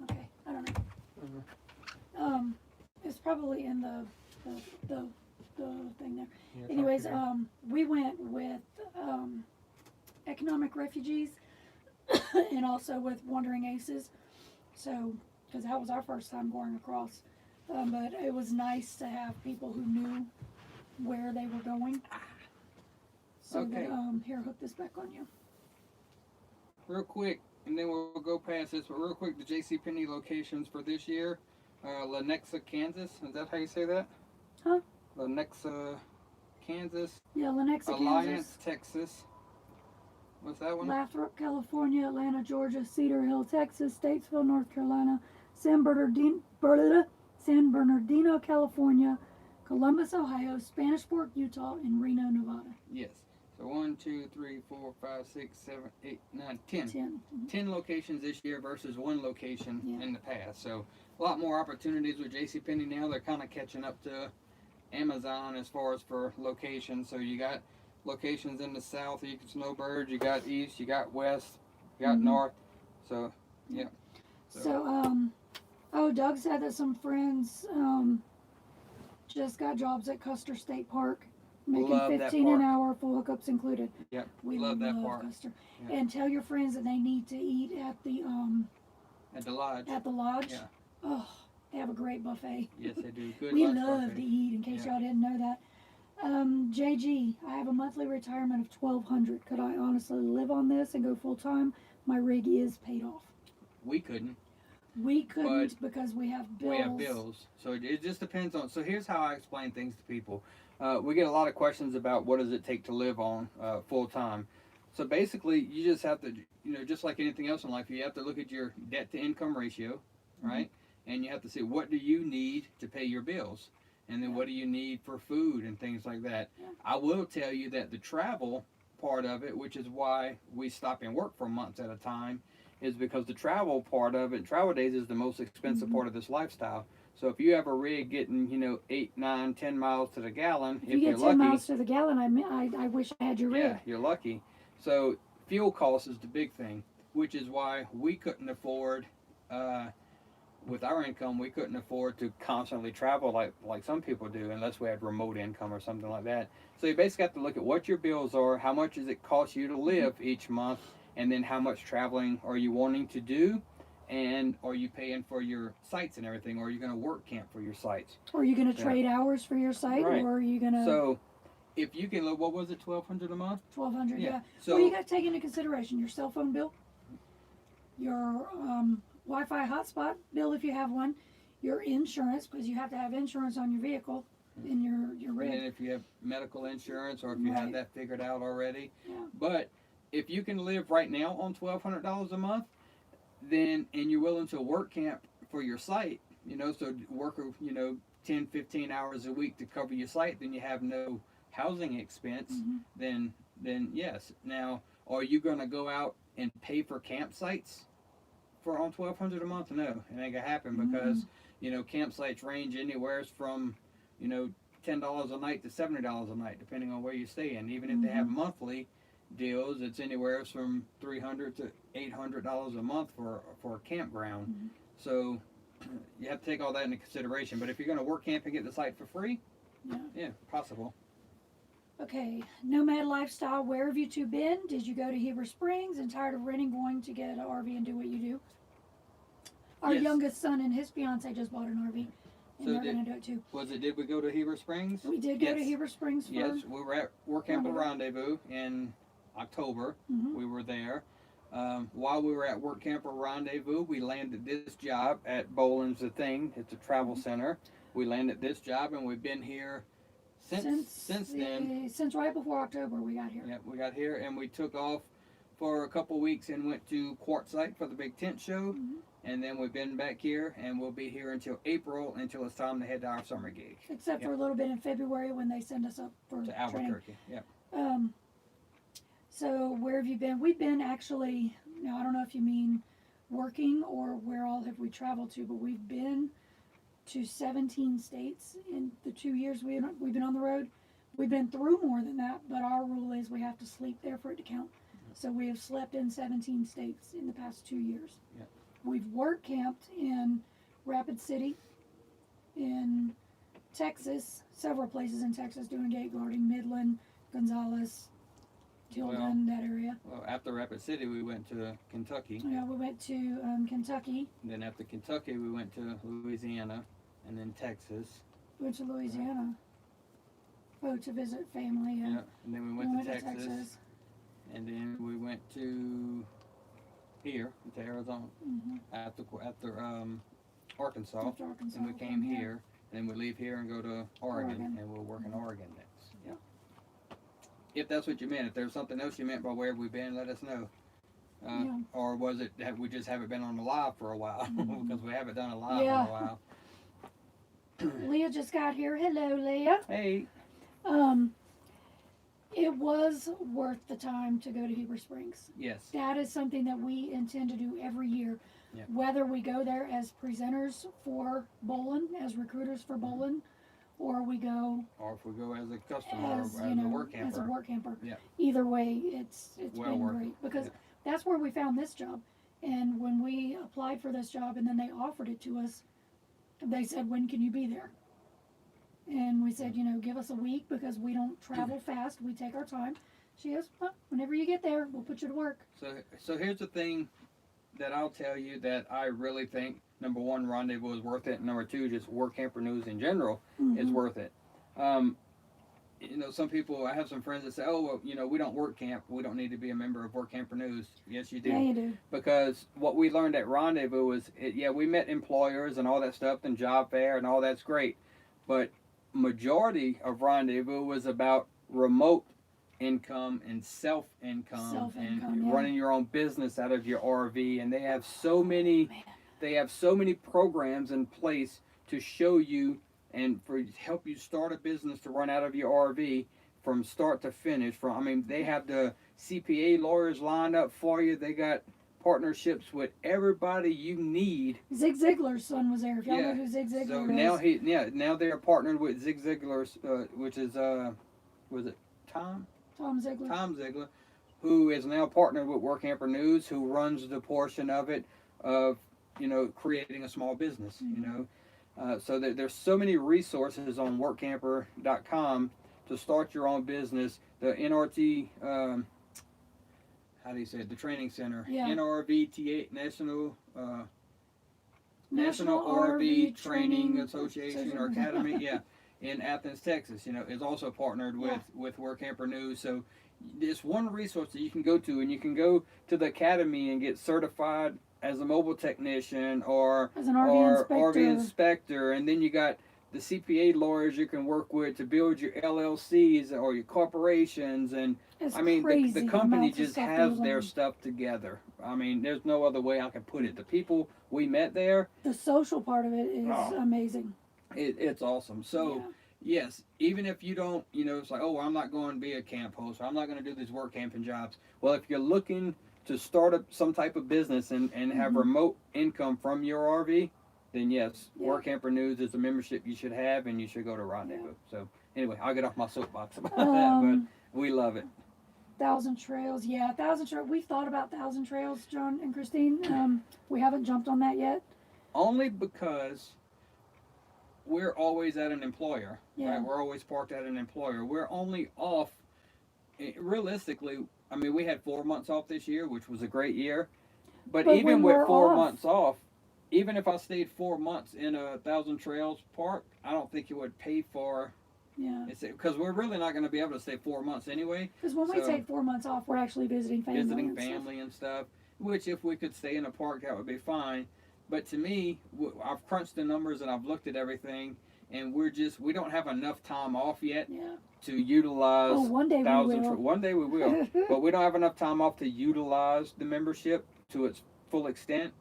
Okay, I don't know. It's probably in the thing there.
Yeah,
Anyways, we went with economic refugees and also with Wandering Aces. So, because that was our first time going across. But it was nice to have people who knew where they were going. So
Okay.
that, here, hook this back on you.
Real quick, and then we'll go past this, but real quick, the JCPenney locations for this year. Lenexa, Kansas. Is that how you say that?
Huh?
Lenexa, Kansas.
Yeah, Lenexa,
Alliance,
Kansas.
Texas. What's that one?
Lathrop, California, Atlanta, Georgia, Cedar Hill, Texas, Statesville, North Carolina, San Bernardino, California, Columbus, Ohio, Spanish Fork, Utah, and Reno, Nevada.
2, 3, 4, 5, 6, 7, 8, 9, 10.
10.
10 locations this year versus one location
Yeah.
in the past. So a lot more opportunities with JCPenney now. They're kind of catching up to Amazon as far as for locations. So you got locations in the south, you can snowbird, you got east, you got west, you got north. So, yeah.
So, Doug said that some friends just got jobs at Custer State Park, making
Love that
15 an
park.
hour, full hookups included.
Yep.
We
love that park.
Custer.
Yeah.
And tell your friends that they need to eat at the
lodge.
At the lodge.
Yeah.
Oh, they have a great buffet.
Yes, they do. Good
We
lunch
love
buffet.
to eat. In case y'all didn't know that. JG, I have a monthly retirement of $1,200. Could I honestly live on this and go full time? My rig is paid off.
We couldn't.
We couldn't because we have bills.
We have bills. So it just depends on. So here's how I explain things to people. We get a lot of questions about what does it take to live on full time. So basically, you just have to, just like anything else in life, you have to look at your debt to income ratio, right? And you have to see what do you need to pay your bills, and then what do you need for food and things like that.
Yeah.
I will tell you that the travel part of it, which is why we stop and work for months at a time, is because the travel part of it, travel days is the most expensive part of this lifestyle. So if you have a rig getting, 8, 9, 10 miles to the gallon,
If you get 10
lucky,
miles to the gallon, I wish I had your rig.
yeah, you're lucky. So fuel cost is the big thing, which is why we couldn't afford, with our income, we couldn't afford to constantly travel like some people do unless we had remote income or something like that. So you basically have to look at what your bills are, how much does it cost you to live each month, and then how much traveling are you wanting to do, and are you paying for your sites and everything, or are you going to work camp for your sites?
Or are you going to trade hours for your site,
Right.
or are you going to...
So if you can, what was it, $1,200 a month?
$1,200, yeah.
So
Well, you got to take into consideration your cell phone bill, your Wi-Fi hotspot bill if you have one, your insurance, because you have to have insurance on your vehicle in your rig.
and then if you have medical insurance, or if you have
Right.
that figured out already.
Yeah.
But if you can live right now on $1,200 a month, then, and you're willing to work camp for your site, so work, 10, 15 hours a week to cover your site, then you have no housing expense, then yes. Now, are you going to go out and pay for campsites on $1,200 a month? No, it ain't gonna happen because campsites range anywhere from $10 a night to $70 a night, depending on where you stay in. Even if they have monthly deals, it's anywhere from $300 to $800 a month for a campground. So you have to take all that into consideration. But if you're going to work camp and get the site for free, yeah, possible.
Okay, nomad lifestyle. Where have you two been? Did you go to Heber Springs and tired of renting, going to get an RV and do what you do? Our
Yes.
youngest son and his fiance just bought an RV, and
So
they're going to do it too.
Did we go to Heber Springs?
We did go to
Yes.
Heber Springs for
Yes, we were at Work Camp Rendezvous in October. We were there. While we were at Work Camp Rendezvous, we landed this job at Bolin's The Thing. It's a travel center. We landed this job, and we've been here since then.
Since right before October we got here.
Yeah, we got here, and we took off for a couple weeks and went to Quartzsite for the big tent show. And then we've been back here, and we'll be here until April, until it's time to head to our summer gig.
Except for a little bit in February when they send us up for
To
training.
Albuquerque. Yeah.
So where have you been? We've been actually, now I don't know if you mean working or where all have we traveled to, but we've been to 17 states in the 2 years we've been on the road. We've been through more than that, but our rule is we have to sleep there for it to count. So we have slept in 17 states in the past 2 years.
Yeah.
We've work camped in Rapid City, in Texas, several places in Texas doing gate guarding, Midland, Gonzales, Tilden, that area.
Well, after Rapid City, we went to Kentucky.
Yeah, we went to Kentucky.
And then after Kentucky, we went to Louisiana, and then Texas.
We went to Louisiana. Oh, to visit family.
Yeah. And then we went to Texas. And then we went to here, to Arizona. After Arkansas.
After Arkansas,
And we came
yeah.
here. And then we leave here and go to Oregon. And we'll work in Oregon next. Yeah. If that's what you meant. If there's something else you meant by where we've been, let us know. Or was it that we just haven't been on the live for a while? Because we haven't done a live in a while.
Leah just got here. Hello, Leah.
Hey.
It was worth the time to go to Heber Springs.
Yes.
That is something that we intend to do every year.
Yeah.
Whether we go there as presenters for bowling, as recruiters for bowling, or we go
Or if we go as a customer,
as,
or as
you know,
a work camper.
as a work camper.
Yeah.
Either way, it's
Well
been
worth it.
great because
Yeah.
that's where we found this job. And when we applied for this job and then they offered it to us, they said, "When can you be there?" And we said, "Give us a week because we don't travel fast. We take our time." She goes, "Well, whenever you get there, we'll put you to work."
So here's the thing that I'll tell you that I really think, number one, Rendezvous is worth it. And number two, just Work Camper News in general is worth it. Some people, I have some friends that say, "Oh, well, we don't work camp. We don't need to be a member of Work Camper News." Yes, you do.
Yeah, you do.
Because what we learned at Rendezvous was, we met employers and all that stuff and job fair and all that's great. But majority of Rendezvous was about remote income and self-income and running your own business out of your RV. And they have so many programs in place to show you and help you start a business to run out of your RV from start to finish. They have the CPA lawyers lined up for you. They got partnerships with everybody you need.
Zig Ziglar's son was there. If y'all know who Zig Ziglar is.
Now they're partnered with Zig Ziglar's, which is was it Tom
Ziegler.
Tom Ziegler, who is now partnered with Work Camper News, who runs the portion of it of creating a small business. So there's so many resources on workcamper.com to start your own business. The NRT, how do you say it? The training center, NRVTA, National RV Training Association or Academy, in Athens, Texas, is also partnered with Work Camper News. So it's one resource that you can go to, and you can go to the academy and get certified as a mobile technician or
as an RV
inspector, and then you got the CPA lawyers you can work with to build your LLCs or your corporations, and the company just has their stuff together. There's no other way I can put it. The people we met there,
the social part of it is amazing.
It's awesome. So yes, even if you don't, it's like, oh, I'm not going to be a camp host, or I'm not going to do these work camping jobs. Well, if you're looking to start up some type of business and have remote income from your RV, then yes, Work Camper News is a membership you should have, and you should go to Rendezvous. So anyway, I'll get off my soapbox about that, but we love it.
1,000 Trails, 1,000 Trails. We've thought about 1,000 Trails, John and Christine. We haven't jumped on that yet.
Only because we're always at an employer.
Yeah.
Right? We're always parked at an employer. We're only off, realistically, we had 4 months off this year, which was a great year. But even with 4 months off, even if I stayed 4 months in a 1,000 Trails park, I don't think it would pay for.
Yeah.
Because we're really not going to be able to stay 4 months anyway.
Because when we take 4 months off, we're actually visiting family.
And stuff. Which, if we could stay in a park, that would be fine. But to me, I've crunched the numbers and I've looked at everything, and we don't have enough time off yet to utilize.
Oh, one day we will.
One day we will. But we don't have enough time off to utilize the membership to its full extent.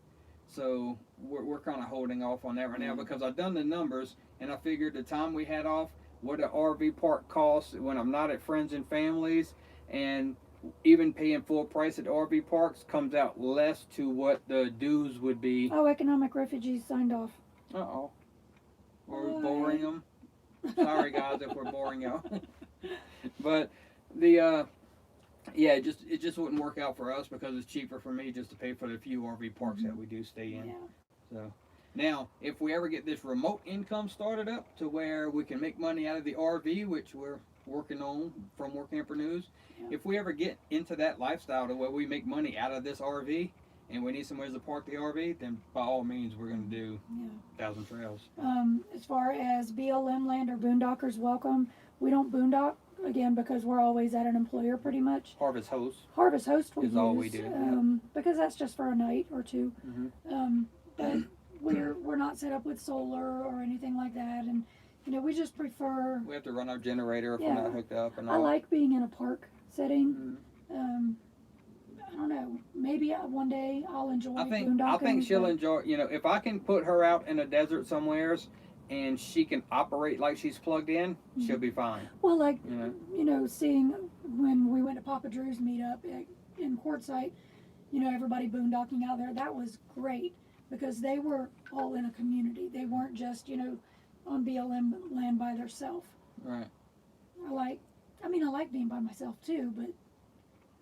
So we're kind of holding off on that right now, because I've done the numbers and I figured the time we had off, what an RV park costs when I'm not at friends and families, and even paying full price at RV parks comes out less to what the dues would be.
Oh, economic refugees signed off.
Uh-oh. We're boring them. Sorry, guys, if we're boring y'all. But it just wouldn't work out for us, because it's cheaper for me just to pay for the few RV parks that we do stay in.
Yeah.
So now, if we ever get this remote income started up to where we can make money out of the RV, which we're working on from Work Camper News, if we ever get into that lifestyle to where we make money out of this RV and we need somewhere to park the RV, then by all means we're going to do 1,000 Trails.
As far as BLM land or boondockers welcome, we don't boondock, again, because we're always at an employer pretty much.
Harvest Host
we
is
use,
all we do.
because that's just for a night or two. But we're not set up with solar or anything like that, and we just prefer.
We have to run our generator if we're not hooked up. And all.
I like being in a park setting. I don't know. Maybe one day I'll enjoy boondocking.
I think she'll enjoy. If I can put her out in a desert somewheres, and she can operate like she's plugged in, she'll be fine.
Well, seeing Papa Drew's meetup in Quartzsite, you know, everybody boondocking out there, that was great because they were all in a community. They weren't just, you know, on BLM land by themselves.
Right.
I like being by myself too, but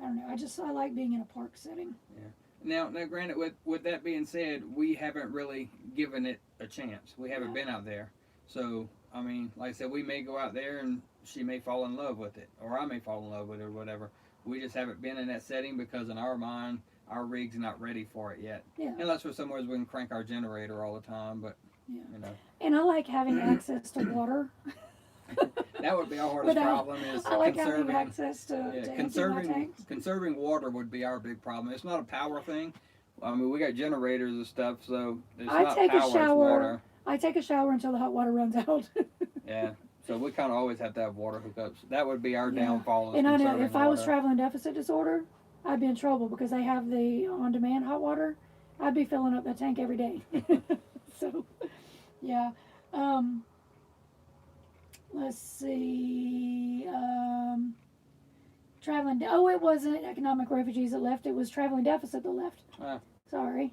I don't know. I like being in a park setting.
Yeah. Now, granted, with that being said, we haven't really given it a chance. We haven't been out there. So, I mean, like I said, we may go out there and she may fall in love with it, or I may fall in love with it, or whatever. We just haven't been in that setting because in our mind, our rig's not ready for it yet.
Yeah.
Unless for somewhere we can crank our generator all the time, but, you know.
And I like having access to water.
That would be our hardest problem is
I like
conserving.
having access to empty my tanks.
Conserving water would be our big problem. It's not a power thing. I mean, we got generators and stuff, so it's not power, it's water.
I take a shower until the hot water runs out.
Yeah, so we kind of always have to have water hookups. That would be our downfall.
And I know if I was traveling deficit disorder, I'd be in trouble because they have the on-demand hot water. I'd be filling up that tank every day. So, yeah. Let's see. Traveling. Oh, it wasn't economic refugees that left. It was traveling deficit that left. Sorry.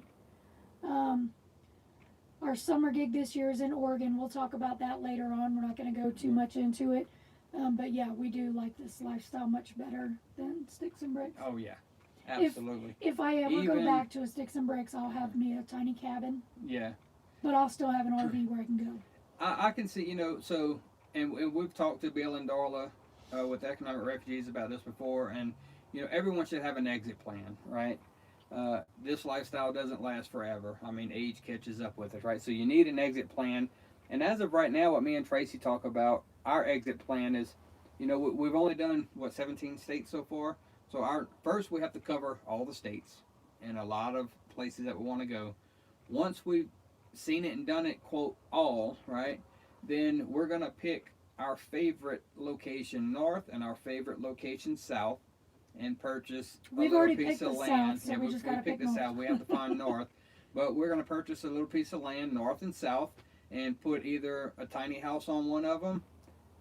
Our summer gig this year is in Oregon. We'll talk about that later on. We're not going to go too much into it. But yeah, we do like this lifestyle much better than sticks and bricks.
Oh yeah, absolutely.
If I ever go back to a sticks and bricks, I'll have me a tiny cabin.
Yeah.
But I'll still have an RV where I can go.
I can see, you know, so, and we've talked to Bill and Darla with economic refugees about this before, and, you know, everyone should have an exit plan, right? This lifestyle doesn't last forever. I mean, age catches up with us, right? So you need an exit plan. And as of right now, what me and Tracy talk about, our exit plan is, you know, we've only done, 17 states so far? So first we have to cover all the states and a lot of places that we want to go. Once we've seen it and done it, quote, all, right, then we're going to pick our favorite location north and our favorite location south and purchase a little piece of land.
South, so we just got to pick
the south. We have to find north. But we're going to purchase a little piece of land north and south and put either a tiny house on one of them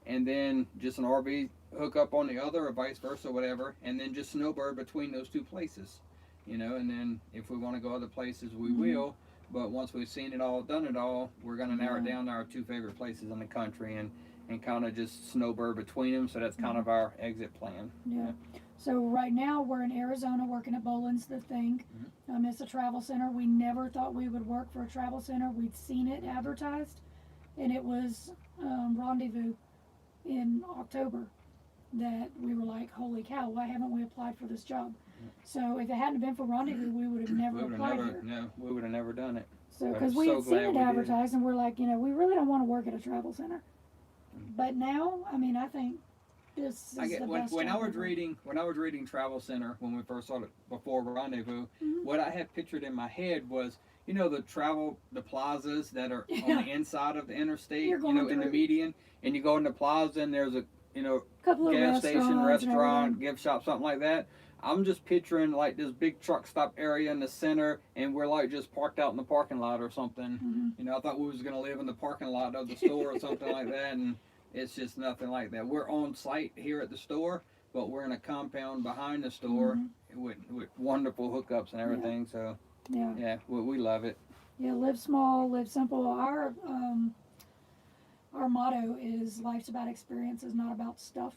and then just an RV hookup on the other, or vice versa, whatever, and then just snowbird between those two places, you know. And then if we want to go other places, we will. But once we've seen it all, done it all, we're going to narrow it down to our two favorite places in the country and kind of just snowbird between them. So that's kind of our exit plan.
Yeah. So right now we're in Arizona working at Bolin's The Thing. It's a travel center. We never thought we would work for a travel center. We'd seen it advertised, and it was Rendezvous in October that we were like, holy cow, why haven't we applied for this job? So if it hadn't been for Rendezvous, we would have never applied here.
No, we would have never done it.
So because we had seen it advertised, and we're like, you know, we really don't want to work at a travel center. But now, I mean, I think this is the best.
When I was reading Travel Center when we first saw it before Rendezvous, what I had pictured in my head was, you know, the plazas that are on the inside of the interstate, you know, in the median, and you go in the plaza and there's a, you know, gas station, restaurant, gift shop, something like that. I'm just picturing like this big truck stop area in the center, and we're like just parked out in the parking lot or something. You know, I thought we was gonna live in the parking lot of the store or something like that, and it's just nothing like that. We're on site here at the store, but we're in a compound behind the store with wonderful hookups and everything. So yeah, we love it.
Yeah, live small, live simple. Our motto is life's about experiences, not about stuff.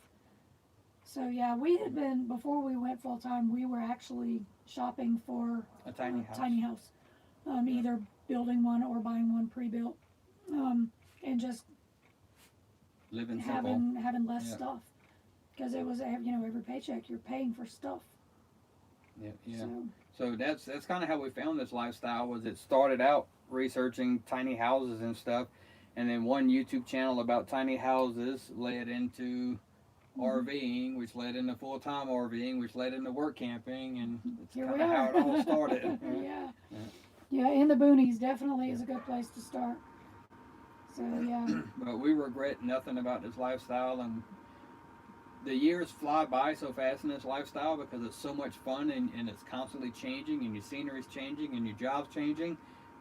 So yeah, we had been, before we went full time, we were actually shopping for
a tiny house.
Either building one or buying one pre-built, and just
living simple,
having less stuff, because it was, you know, every paycheck you're paying for stuff.
Yeah. So that's kind of how we found this lifestyle. Was it started out researching tiny houses and stuff, and then one YouTube channel about tiny houses led into RVing, which led into full-time RVing, which led into work camping, and it's kind of how it all started.
Yeah, in the boonies definitely is a good place to start. So yeah.
But we regret nothing about this lifestyle, and the years fly by so fast in this lifestyle because it's so much fun, and it's constantly changing, and your scenery's changing, and your job's changing.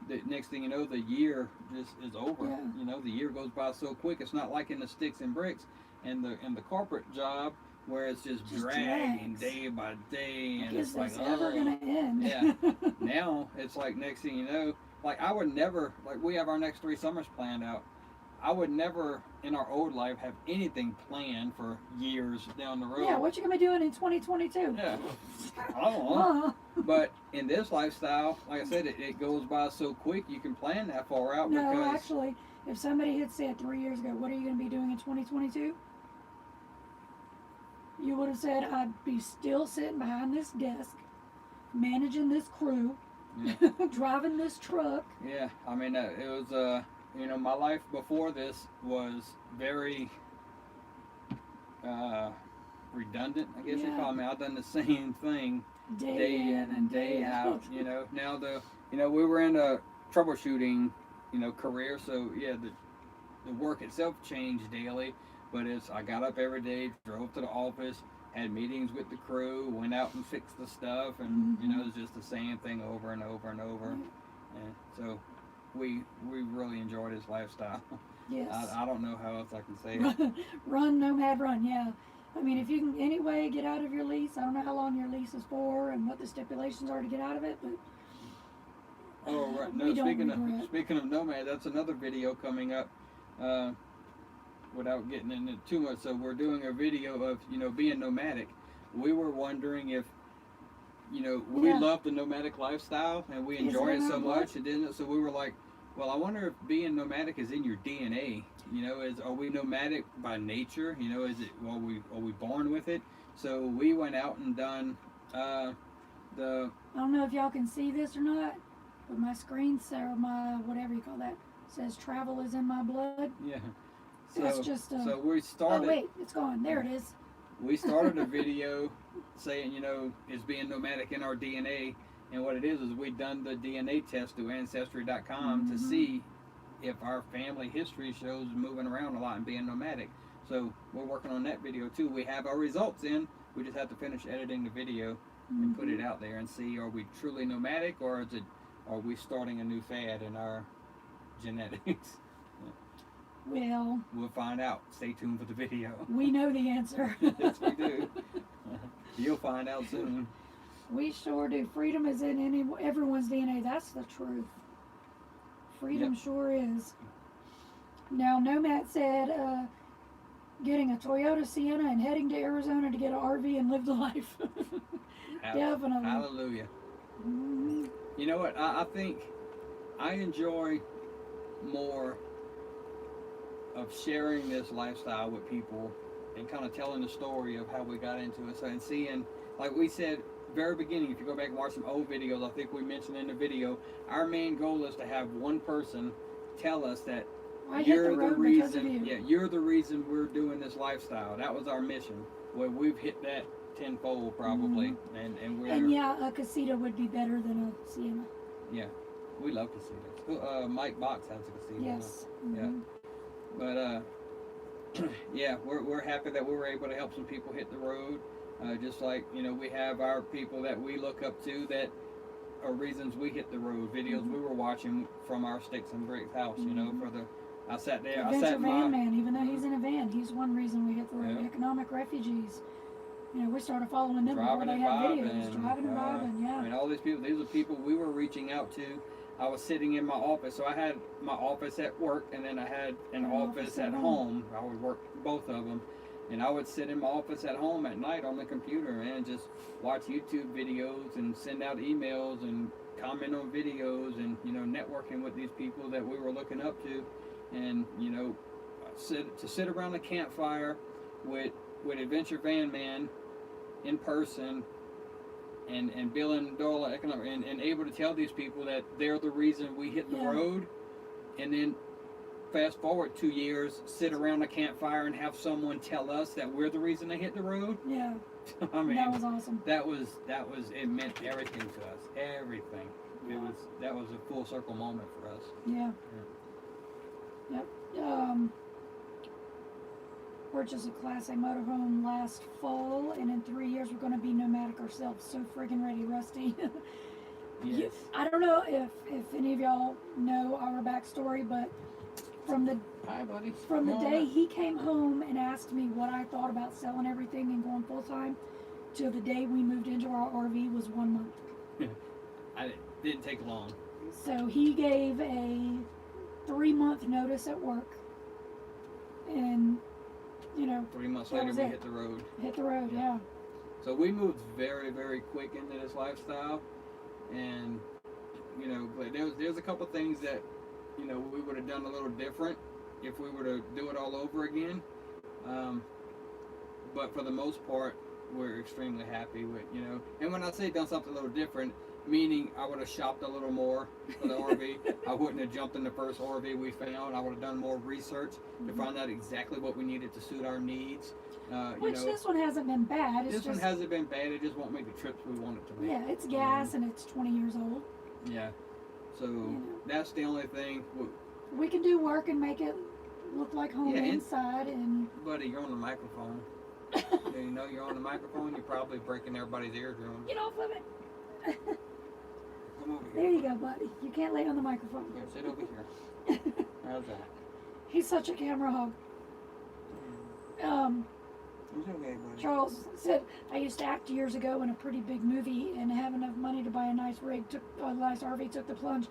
The next thing you know, the year just is over. You know, the year goes by so quick. It's not like in the sticks and bricks and the corporate job. where it's just
Just
dragging
drags.
day by day, and
Is
it's like,
this ever gonna end?
yeah. Now it's like next thing you know, like I would never, like we have our next 3 summers planned out. I would never in our old life have anything planned for years down the road.
Yeah, what you gonna be doing in 2022?
Yeah, I don't know. But in this lifestyle, like I said, it goes by so quick. You can plan that far out.
No,
because
actually, if somebody had said 3 years ago, what are you going to be doing in 2022? You would have said, I'd be still sitting behind this desk, managing this crew,
yeah,
driving this truck.
yeah. I mean, it was you know, my life before this was very redundant. I guess you
Yeah.
call me. I've done the same thing day in and day out. You know, now we were in a troubleshooting, career. So yeah, the work itself changed daily, but I got up every day, drove to the office, had meetings with the crew, went out and fixed the stuff, and it's just the same thing over and over and over. And so we really enjoy this lifestyle.
Yes.
I don't know how else I can say it.
Run, nomad, run. Yeah. I mean, if you can anyway get out of your lease, I don't know how long your lease is for and what the stipulations are to get out of it, but
Oh right. No, speaking of nomad, that's another video coming up. Without getting into it too much, so we're doing a video of being nomadic. We were wondering if we love the nomadic lifestyle and we enjoy it so much, and then so we were like, well, I wonder if being nomadic is in your DNA. Are we nomadic by nature? Is it are we born with it? So we went out and done
I don't know if y'all can see this or not, but my screen or my whatever you call that says travel is in my blood.
Yeah.
It's just
so we started.
Oh wait, it's gone. There it is.
We started a video saying, is being nomadic in our DNA, and what it is we've done the DNA test through Ancestry.com to see if our family history shows moving around a lot and being nomadic. So we're working on that video too. We have our results in. We just have to finish editing the video and put it out there and see, are we truly nomadic, or are we starting a new fad in our genetics?
Well,
we'll find out. Stay tuned for the video.
We know the answer.
Yes, we do. You'll find out soon.
We sure do. Freedom is in everyone's DNA. That's the truth. Freedom sure is. Now, Nomad said getting a Toyota Sienna and heading to Arizona to get an RV and live the life. Definitely.
Hallelujah.
Mm-hmm.
You know what? I think I enjoy more of sharing this lifestyle with people and kind of telling the story of how we got into it. So, and seeing, like we said, very beginning, if you go back and watch some old videos, I think we mentioned in the video, our main goal is to have one person tell us that you're the reason. Yeah, you're the reason we're doing this lifestyle. That was our mission. Well, we've hit that tenfold probably, and we're.
And yeah, a casita would be better than a Sienna.
Yeah, we love casitas. Mike Box has a casita.
Yes.
Yeah. But yeah, we're happy that we were able to help some people hit the road. Just like we have our people that we look up to that are reasons we hit the road. Videos we were watching from our Sticks and Bricks house. For the I sat there.
Adventure van man, even though he's in a van, he's one reason we hit the road.
Yeah.
Economic refugees. We started following them
Driving
before they had videos. Driving and vibing, yeah.
I mean, all these people. These are people we were reaching out to. I was sitting in my office, so I had my office at work, and then I had an office at home. I would work both of them, and I would sit in my office at home at night on the computer and just watch YouTube videos and send out emails and comment on videos and networking with these people that we were looking up to, and sit around the campfire with Adventure Van Man in person. And Bill and Dola and able to tell these people that they're the reason we hit the road, and then fast forward 2 years, sit around a campfire and have someone tell us that we're the reason they hit the road.
Yeah.
I mean,
that was awesome.
That was it meant everything to us. Everything. That was a full circle moment for us.
Yeah. Yep. Purchased a Class A motorhome last fall, and in 3 years we're going to be nomadic ourselves. So friggin' ready, Rusty.
Yes.
I don't know if any of y'all know our backstory, but From the
Hi, buddy.
from the
Come on
day
up.
he came home and asked me what I thought about selling everything and going full time, till the day we moved into our RV was 1 month.
Didn't take long.
So he gave a 3-month notice at work, and
3 months
That
later,
was
we
it.
hit the road.
hit the road. Yeah.
So we moved very, very quick into this lifestyle, and but there's a couple things that we would have done a little different if we were to do it all over again. But for the most part, we're extremely happy with And when I say done something a little different, meaning I would have shopped a little more for the RV. I wouldn't have jumped in the first RV we found. I would have done more research to find out exactly what we needed to suit our needs.
Which this one hasn't been bad. It's
This one hasn't been bad. It just won't make the trips we want it to make.
Yeah, it's gas and it's 20 years old.
Yeah. So that's the only thing.
We can do work and make it look like home inside. And
buddy, you're on the microphone. You're on the microphone. You're probably breaking everybody's eardrums.
get off of it.
Come over here.
There you go, buddy. You can't lay on the microphone.
Here, sit over here. How's that?
He's such a camera hog.
It's okay, buddy.
Charles said, I used to act years ago in a pretty big movie and have enough money to buy a nice rig, a nice RV, took the plunge.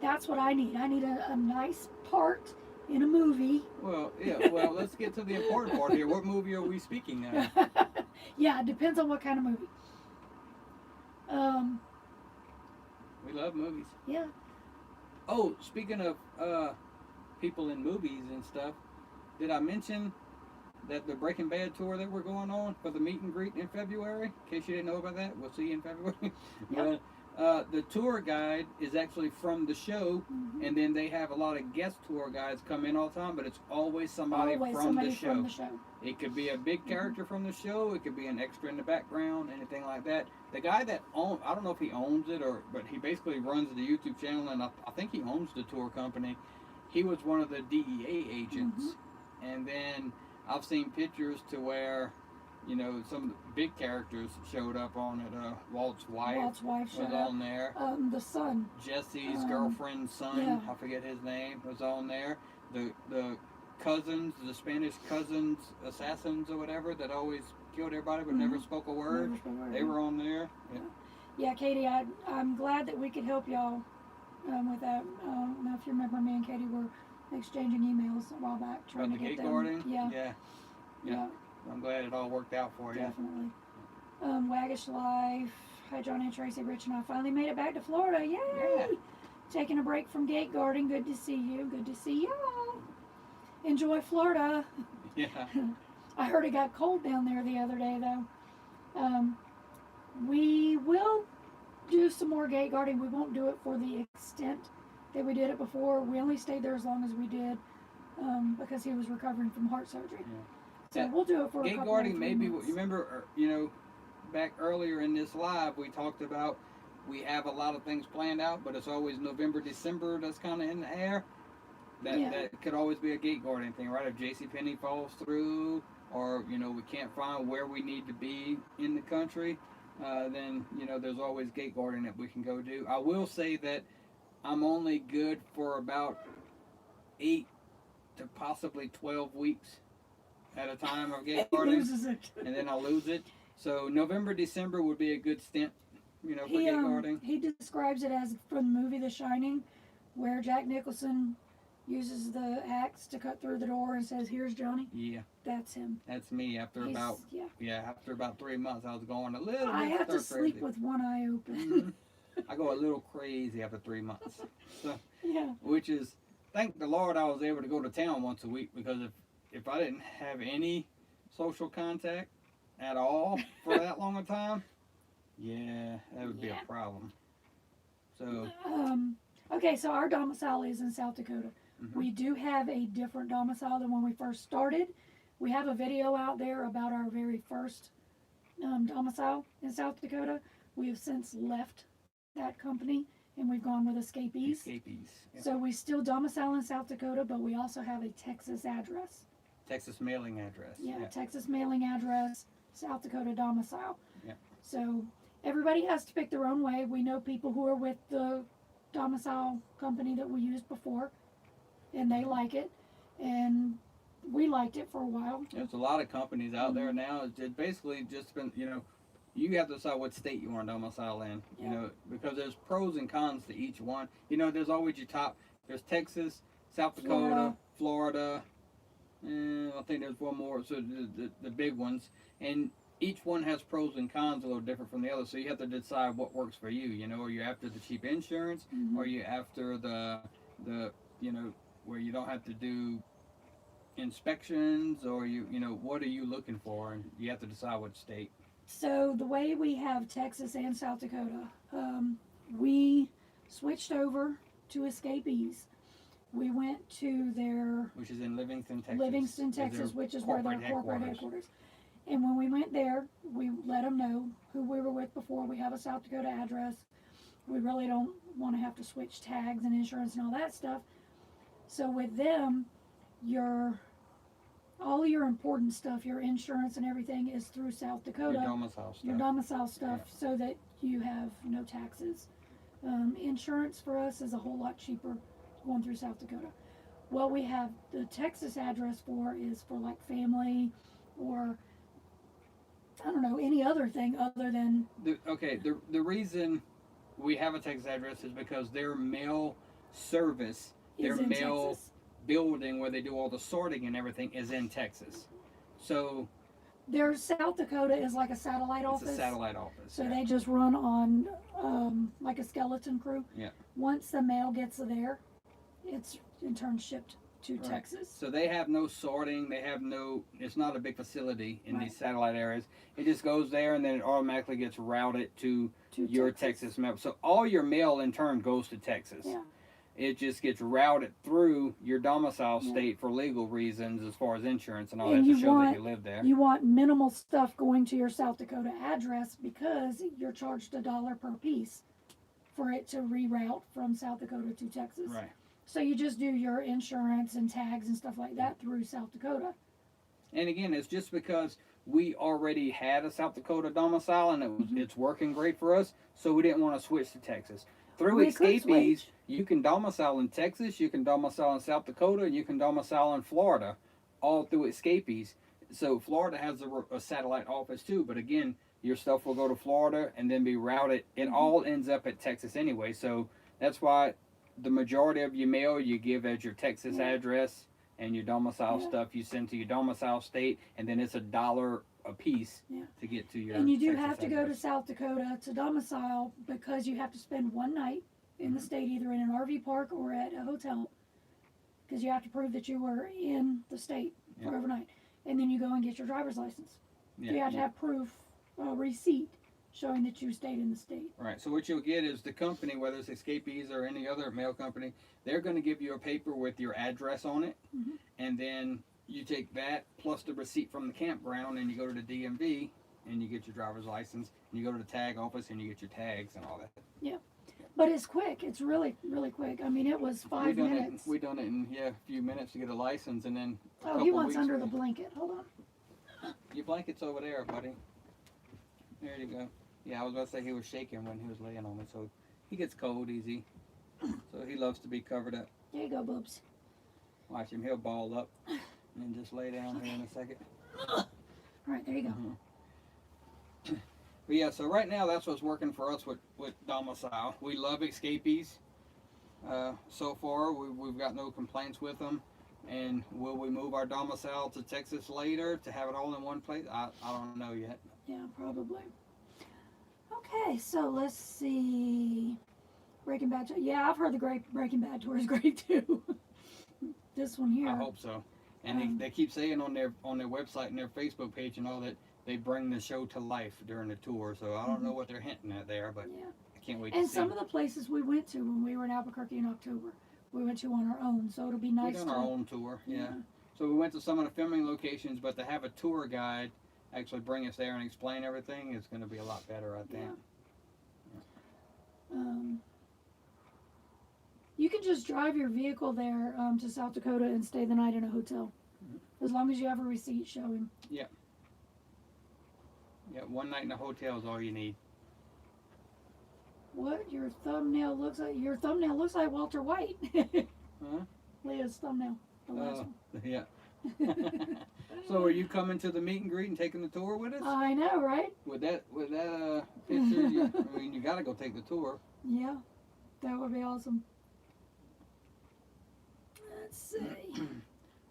That's what I need. I need a nice part in a movie.
Well, yeah. Well, let's get to the important part here. What movie are we speaking of?
Yeah, it depends on what kind of movie.
We love movies.
Yeah.
Oh, speaking of people in movies and stuff, did I mention that the Breaking Bad tour that we're going on for the meet and greet in February? In case you didn't know about that, we'll see you in February.
Yep.
The tour guide is actually from the show, and then they have a lot of guest tour guides come in all the time, but it's always somebody, from the show. It could be a big character from the show. It could be an extra in the background, anything like that. The guy that owns, I don't know if he owns it but he basically runs the YouTube channel, and I think he owns the tour company. He was one of the DEA agents, and then I've seen pictures to where, some of the big characters showed up on it. Walt's wife was on there.
The son.
Jesse's girlfriend's son,
yeah.
I forget his name, was on there. The cousins, the Spanish cousins, assassins or whatever, that always killed everybody but never spoke a word. They were on there.
Yeah, Katie, I'm glad that we could help y'all with that. I don't know if you remember, me and Katie were exchanging emails a while back trying
About
to
the
get
gate
them.
guarding?
Yeah.
I'm glad it all worked out for you.
Definitely. Waggish Life. Hi, Johnny and Tracy. Rich and I finally made it back to Florida. Yay!
Yeah.
Taking a break from gate guarding. Good to see you. Good to see y'all. Enjoy Florida.
Yeah.
I heard it got cold down there the other day, though. We will do some more gate guarding. We won't do it for the extent that we did it before. We only stayed there as long as we did because he was recovering from heart surgery.
Yeah.
So we'll do it for a
Gate
couple
guarding,
of
maybe,
months.
you remember, back earlier in this live, we talked about we have a lot of things planned out, but it's always November, December that's kind of in the air. That could always be a gate guarding thing, right? If JCPenney falls through, or, we can't find where we need to be in the country, then, there's always gate guarding that we can go do. I will say that I'm only good for about 8 to possibly 12 weeks at a time of gate guarding,
loses it.
and then I'll lose it. So November, December would be a good stint, for gate guarding.
He describes it as from the movie The Shining, where Jack Nicholson uses the axe to cut through the door and says, "Here's Johnny."
Yeah.
That's him.
That's me. After about 3 months, I was going a little bit
I have to
stir-crazy.
sleep with one eye open.
I go a little crazy after 3 months. So,
Yeah.
which is, thank the Lord I was able to go to town once a week, because if I didn't have any social contact at all for that long a time, that would be a problem. So,
Okay, so our domicile is in South Dakota. We do have a different domicile than when we first started. We have a video out there about our very first domicile in South Dakota. We have since left that company and we've gone with Escapees.
Yeah.
So we still domicile in South Dakota, but we also have a Texas address.
Texas mailing address.
Yeah, Texas mailing address, South Dakota domicile.
Yeah.
So everybody has to pick their own way. We know people who are with the domicile company that we used before, and they like it. and we liked it for a while.
There's a lot of companies out there now. It's basically just been, you have to decide what state you want to domicile in, because there's pros and cons to each one. There's always your top. There's Texas, South Dakota, Florida. I think there's one more. So the big ones, and each one has pros and cons a little different from the other. So you have to decide what works for you. Are you after the cheap insurance, or are you after the where you don't have to do inspections, or what are you looking for, and you have to decide what state.
So the way we have Texas and South Dakota, we switched over to escapees. We went to their
which is in Livingston, Texas,
which is where their corporate headquarters. And when we went there, we let them know who we were with before. We have a South Dakota address. We really don't want to have to switch tags and insurance and all that stuff. So with them, all your important stuff, your insurance and everything, is through South Dakota.
Your domicile stuff.
So that you have no taxes. Insurance for us is a whole lot cheaper going through South Dakota. What we have the Texas address for is for like family, or I don't know, any other thing other than...
The reason we have a Texas address is because their mail service, their mail
Texas.
Building where they do all the sorting and everything is in Texas. So
their South Dakota is like a satellite office.
It's a satellite office.
So they just run on like a skeleton crew.
Yeah.
Once the mail gets there, it's in turn shipped to Texas.
So they have no sorting. It's not a big facility in these satellite areas. It just goes there, and then it automatically gets routed to your Texas mail. So all your mail in turn goes to Texas.
Yeah.
It just gets routed through your domicile state for legal reasons, as far as insurance and all that, to show that you live there.
You want minimal stuff going to your South Dakota address because you're charged $1 per piece for it to reroute from South Dakota to Texas.
Right.
So you just do your insurance and tags and stuff like that through South Dakota.
And again, it's just because we already had a South Dakota domicile and it's working great for us, so we didn't want to switch to Texas. Through escapees, you can domicile in Texas, you can domicile in South Dakota, and you can domicile in Florida, all through escapees. So Florida has a satellite office too, but again, your stuff will go to Florida and then be routed. It all ends up at Texas anyway, so that's why the majority of your mail you give as your Texas address, and your domicile stuff you send to your domicile state, and then it's $1 a piece to get to your
And you do
Texas
have to
address.
go to South Dakota to domicile because you have to spend one night in the state, either in an RV park or at a hotel, because you have to prove that you were in the state for overnight. And then you go and get your driver's license.
Yeah,
You have to have proof, receipt, showing that you stayed in the state.
Right. So what you'll get is the company, whether it's Escapees or any other mail company, they're going to give you a paper with your address on it, and then you take that plus the receipt from the campground, and you go to the DMV, and you get your driver's license, and you go to the tag office, and you get your tags and all that.
Yeah. But it's quick. It's really, really quick. I mean, it was 5 minutes.
We done it in a few minutes to get a license, and then
Oh, he wants under the blanket. Hold on.
Your blanket's over there, buddy. There you go. Yeah, I was about to say he was shaking when he was laying on me, so he gets cold easy. So he loves to be covered up.
There you go, Boobs.
Watch him, he'll ball up and just lay down here in a second.
All right, there you go.
But yeah, so right now that's what's working for us with Domicile. We love Escapees. So far, we've got no complaints with them. And will we move our domicile to Texas later to have it all in one place? I don't know yet.
Yeah, probably. Okay, so let's see. Breaking Bad. Yeah, I've heard the Breaking Bad tour is great too. This one here.
I hope so. And they keep saying on their website and their Facebook page and all that they bring the show to life during the tour. So I don't know what they're hinting at there, but I can't wait to see.
And some of the places we went to when we were in Albuquerque in October, we went to on our own. So it'll be nice.
We've done our own tour, yeah. So we went to some of the filming locations, but to have a tour guide actually bring us there and explain everything is going to be a lot better, I think.
You can just drive your vehicle there to South Dakota and stay the night in a hotel, as long as you have a receipt showing.
Yeah. Yeah, one night in a hotel is all you need.
What? Your thumbnail looks like Walter White.
Huh?
Leah's thumbnail. the last one.
Yeah. So are you coming to the meet and greet and taking the tour with us?
I know, right?
With that picture, I mean, you got to go take the tour.
Yeah, that would be awesome. Let's see.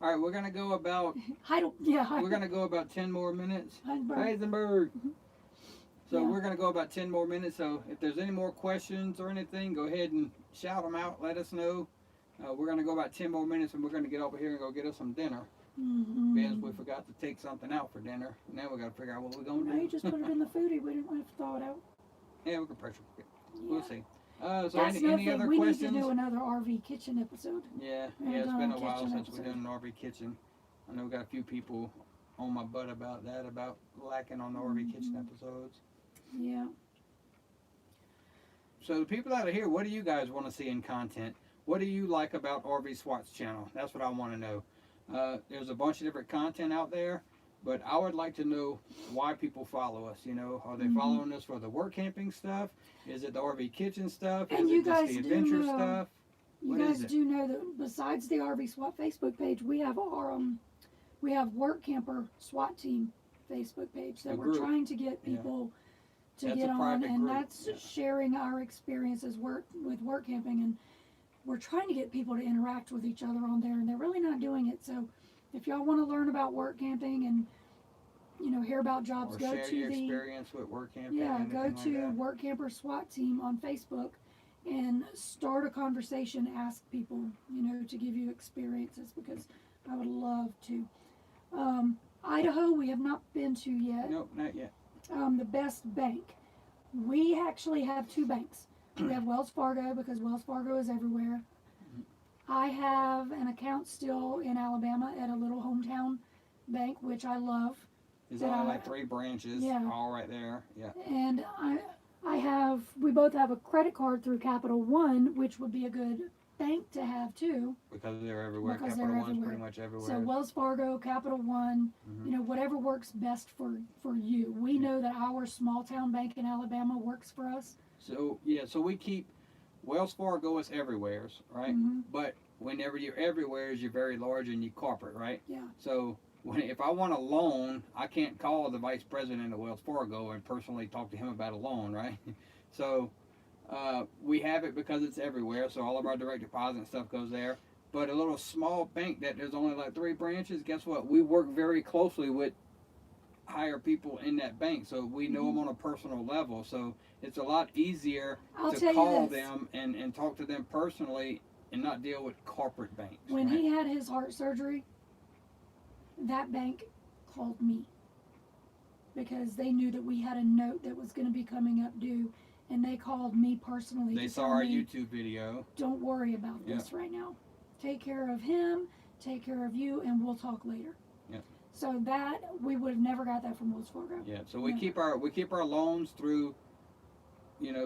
All right, we're gonna go about. We're gonna go about 10 more minutes. Heisenberg. So
Yeah.
we're gonna go about 10 more minutes. So if there's any more questions or anything, go ahead and shout them out. Let us know. We're gonna go about 10 more minutes, and we're gonna get over here and go get us some dinner. Because we forgot to take something out for dinner. Now we gotta figure out what we're gonna do.
No, you just put it in the foodie. We didn't have to thaw it out.
Yeah, we can pressure cook it.
Yeah.
We'll see. So
That's
any other
we
questions?
need to do another RV kitchen episode.
Yeah,
We
it's
haven't
been
done
a while
kitchen
since we've
episode.
done an RV kitchen. I know we got a few people on my butt about that, about lacking on the RV kitchen episodes.
Yeah.
So the people that are here, what do you guys want to see in content? What do you like about RV SWAT's channel? That's what I want to know. There's a bunch of different content out there, but I would like to know why people follow us. You know, are they following us for the work camping stuff? Is it the RV kitchen stuff?
And
Is
you
it just
guys
the
do
adventure
know-
stuff?
You
What
guys
is it?
do know that besides the RV SWAT Facebook page, we have our we have Work Camper SWAT Team Facebook page that
A
we're
group.
trying to get
Yeah.
people to
That's
get
a
on,
private
and
group.
that's
Yeah.
sharing our experiences with work camping, and we're trying to get people to interact with each other on there, and they're really not doing it. So if y'all want to learn about work camping and hear about jobs,
Or
go
share
to
your
the
experience with work camping?
go
anything
to
like that?
Work Camper SWAT Team on Facebook and start a conversation. Ask people, to give you experiences, because I would love to. Idaho, we have not been to yet.
Nope, not yet.
The best bank. We actually have two banks. We have Wells Fargo, because Wells Fargo is everywhere. I have an account still in Alabama at a little hometown bank, which I love.
There's
that
only
I-
like 3 branches,
Yeah.
all right there. Yeah.
And we both have a credit card through Capital One, which would be a good bank to have too.
Because they're everywhere.
Because
Capital
they're
One's
everywhere.
pretty much everywhere.
So Wells Fargo, Capital One, whatever works best for you. We know that our small town bank in Alabama works for us.
So yeah, so we keep Wells Fargo is everywhere's, right? But whenever you're everywhere's, you're very large and you corporate, right?
Yeah.
So if I want a loan, I can't call the vice president of Wells Fargo and personally talk to him about a loan, right? So we have it because it's everywhere. So all of our direct deposit and stuff goes there. But a little small bank that there's only like 3 branches, guess what? We work very closely with higher people in that bank, so we know them on a personal level. So it's a lot easier
I'll
to
tell
call
you this.
them and talk to them personally and not deal with corporate banks.
When
right?
he had his heart surgery, that bank called me because they knew that we had a note that was going to be coming up due, and they called me personally.
They
to
saw
tell
our
me,
YouTube video.
Don't worry about this right now. Take care of him, take care of you, and we'll talk later.
Yeah.
So that we would have never got that from Wells Fargo.
Yeah. So we
Never.
keep our loans through,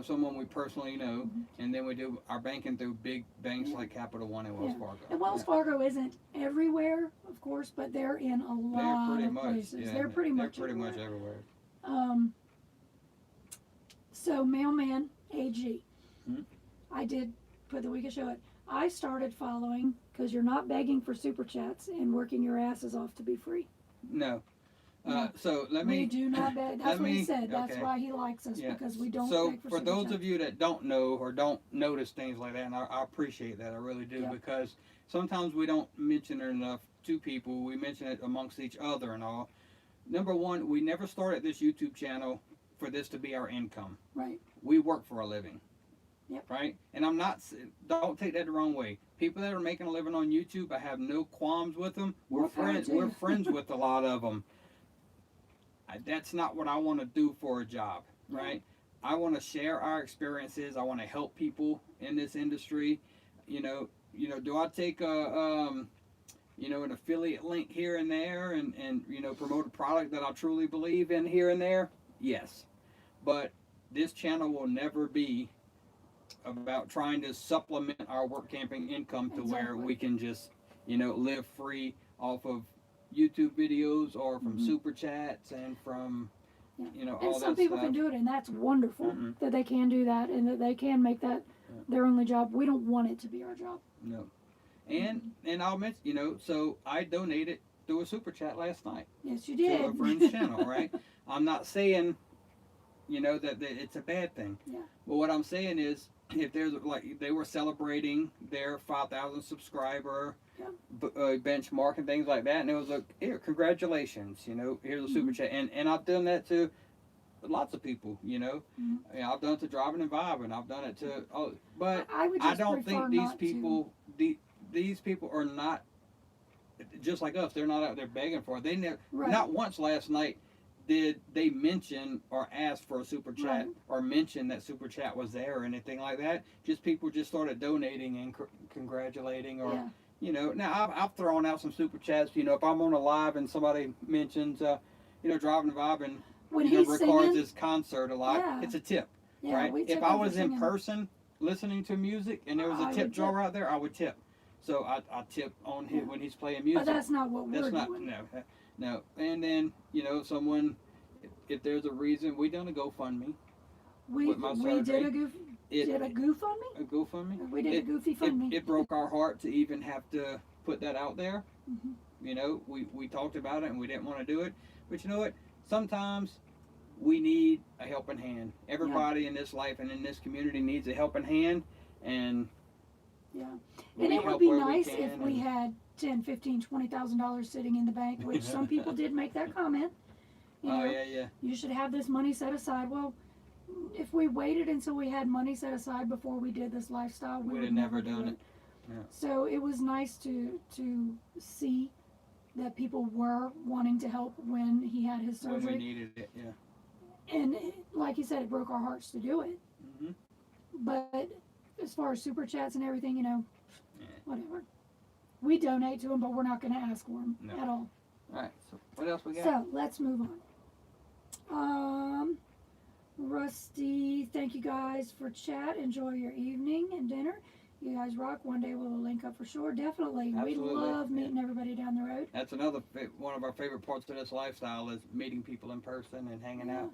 someone we personally know, and then we do our banking through big banks
Yeah.
like Capital One and Wells
Yeah.
Fargo.
And Wells Fargo isn't everywhere, of course, but they're in a
They're
lot
pretty
of
much.
places.
Yeah,
They're pretty much
everywhere.
everywhere. So Mailman AG, I did put the we could show it. I started following because you're not begging for super chats and working your asses off to be free.
No.
No.
So let
We
me.
do not beg. That's what he said. That's
okay.
why he likes us,
Yeah.
because we don't
So
beg for
for
super
those
chats.
of you that don't know or don't notice things like that, and I appreciate that, I really do,
Yeah.
because sometimes we don't mention it enough to people. We mention it amongst each other and all. Number one, we never started this YouTube channel for this to be our income.
Right.
We work for a living.
Yep.
Right? And I'm not, don't take that the wrong way. People that are making a living on YouTube, I have no qualms with them. We're
More power
friends.
to
We're
you.
friends with a lot of them. That's not what I want to do for a job, right? I want to share our experiences. I want to help people in this industry. Do I take an affiliate link here and there and promote a product that I truly believe in here and there? Yes. But this channel will never be about trying to supplement our work camping income to where
Exactly.
we can just, live free off of YouTube videos or from super chats and from, all
And
that
some people
stuff.
can do it, and that's wonderful
Mhm.
that they can do that and that they can make that their only job. We don't want it to be our job.
No. And I'll mention, so I donated through a super chat last night
Yes, you
to
did.
a friend's channel, right? I'm not saying, that it's a bad thing.
Yeah.
But what I'm saying is, if there's like they were celebrating their 5,000 subscriber benchmark and things like that, and it was like, here, congratulations, here's a super chat, and I've done that to lots of people, I've done it to Driving and Vibing, I've done it to, but I don't think these people, these people are not just like us. They're not out there begging for it. They never, not once last night did they mention or ask for a super chat or mention that super chat was there or anything like that. Just people just started donating and congratulating or, now I've thrown out some super chats, if I'm on a live and somebody mentions, Driving and Vibing,
when he
records his concert a lot, it's a tip, right? If I was in
singing.
person listening to music and there was a tip jar out there, I would tip. So I tip on him when he's playing music.
But that's not what we're doing.
No. And then, someone, if there's a reason, we done a GoFundMe.
We did a GoFundMe?
A GoFundMe?
We did a Goofy Fundme.
It broke our heart to even have to put that out there. We talked about it and we didn't want to do it. But you know what? Sometimes we need a helping hand. Everybody in this life and in this community needs a helping hand. And
and it would be nice if we had $10, $15, $20,000 sitting in the bank, which some people did make that comment. You should have this money set aside. Well, if we waited until we had money set aside before we did this lifestyle, we would have never done it.
Yeah.
So it was nice to see that people were wanting to help when he had his surgery.
When we needed it,
And like you said, it broke our hearts to do it. But as far as super chats and everything, whatever. We donate to them, but we're not going to ask for them at all.
All right. So what else we got?
So let's move on. Rusty, thank you guys for chat. Enjoy your evening and dinner. You guys rock. One day we'll link up for sure. Definitely.
Absolutely.
We love meeting everybody down the road.
That's another one of our favorite parts of this lifestyle is meeting people in person and hanging out.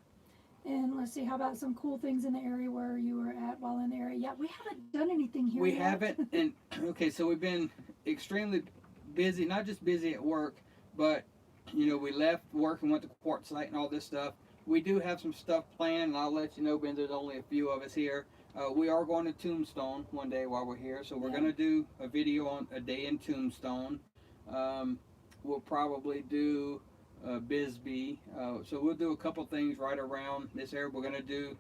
And let's see, how about some cool things in the area where you were at while in the area? Yeah, we haven't done anything here
We
yet.
haven't. And okay, so we've been extremely busy, not just busy at work, but we left work and went to Quartzsite and all this stuff. We do have some stuff planned, and I'll let you know, Ben, there's only a few of us here. We are going to Tombstone one day while we're here, so we're going to do a video on a day in Tombstone. We'll probably do Bisbee. So we'll do a couple things right around this area. We're going to do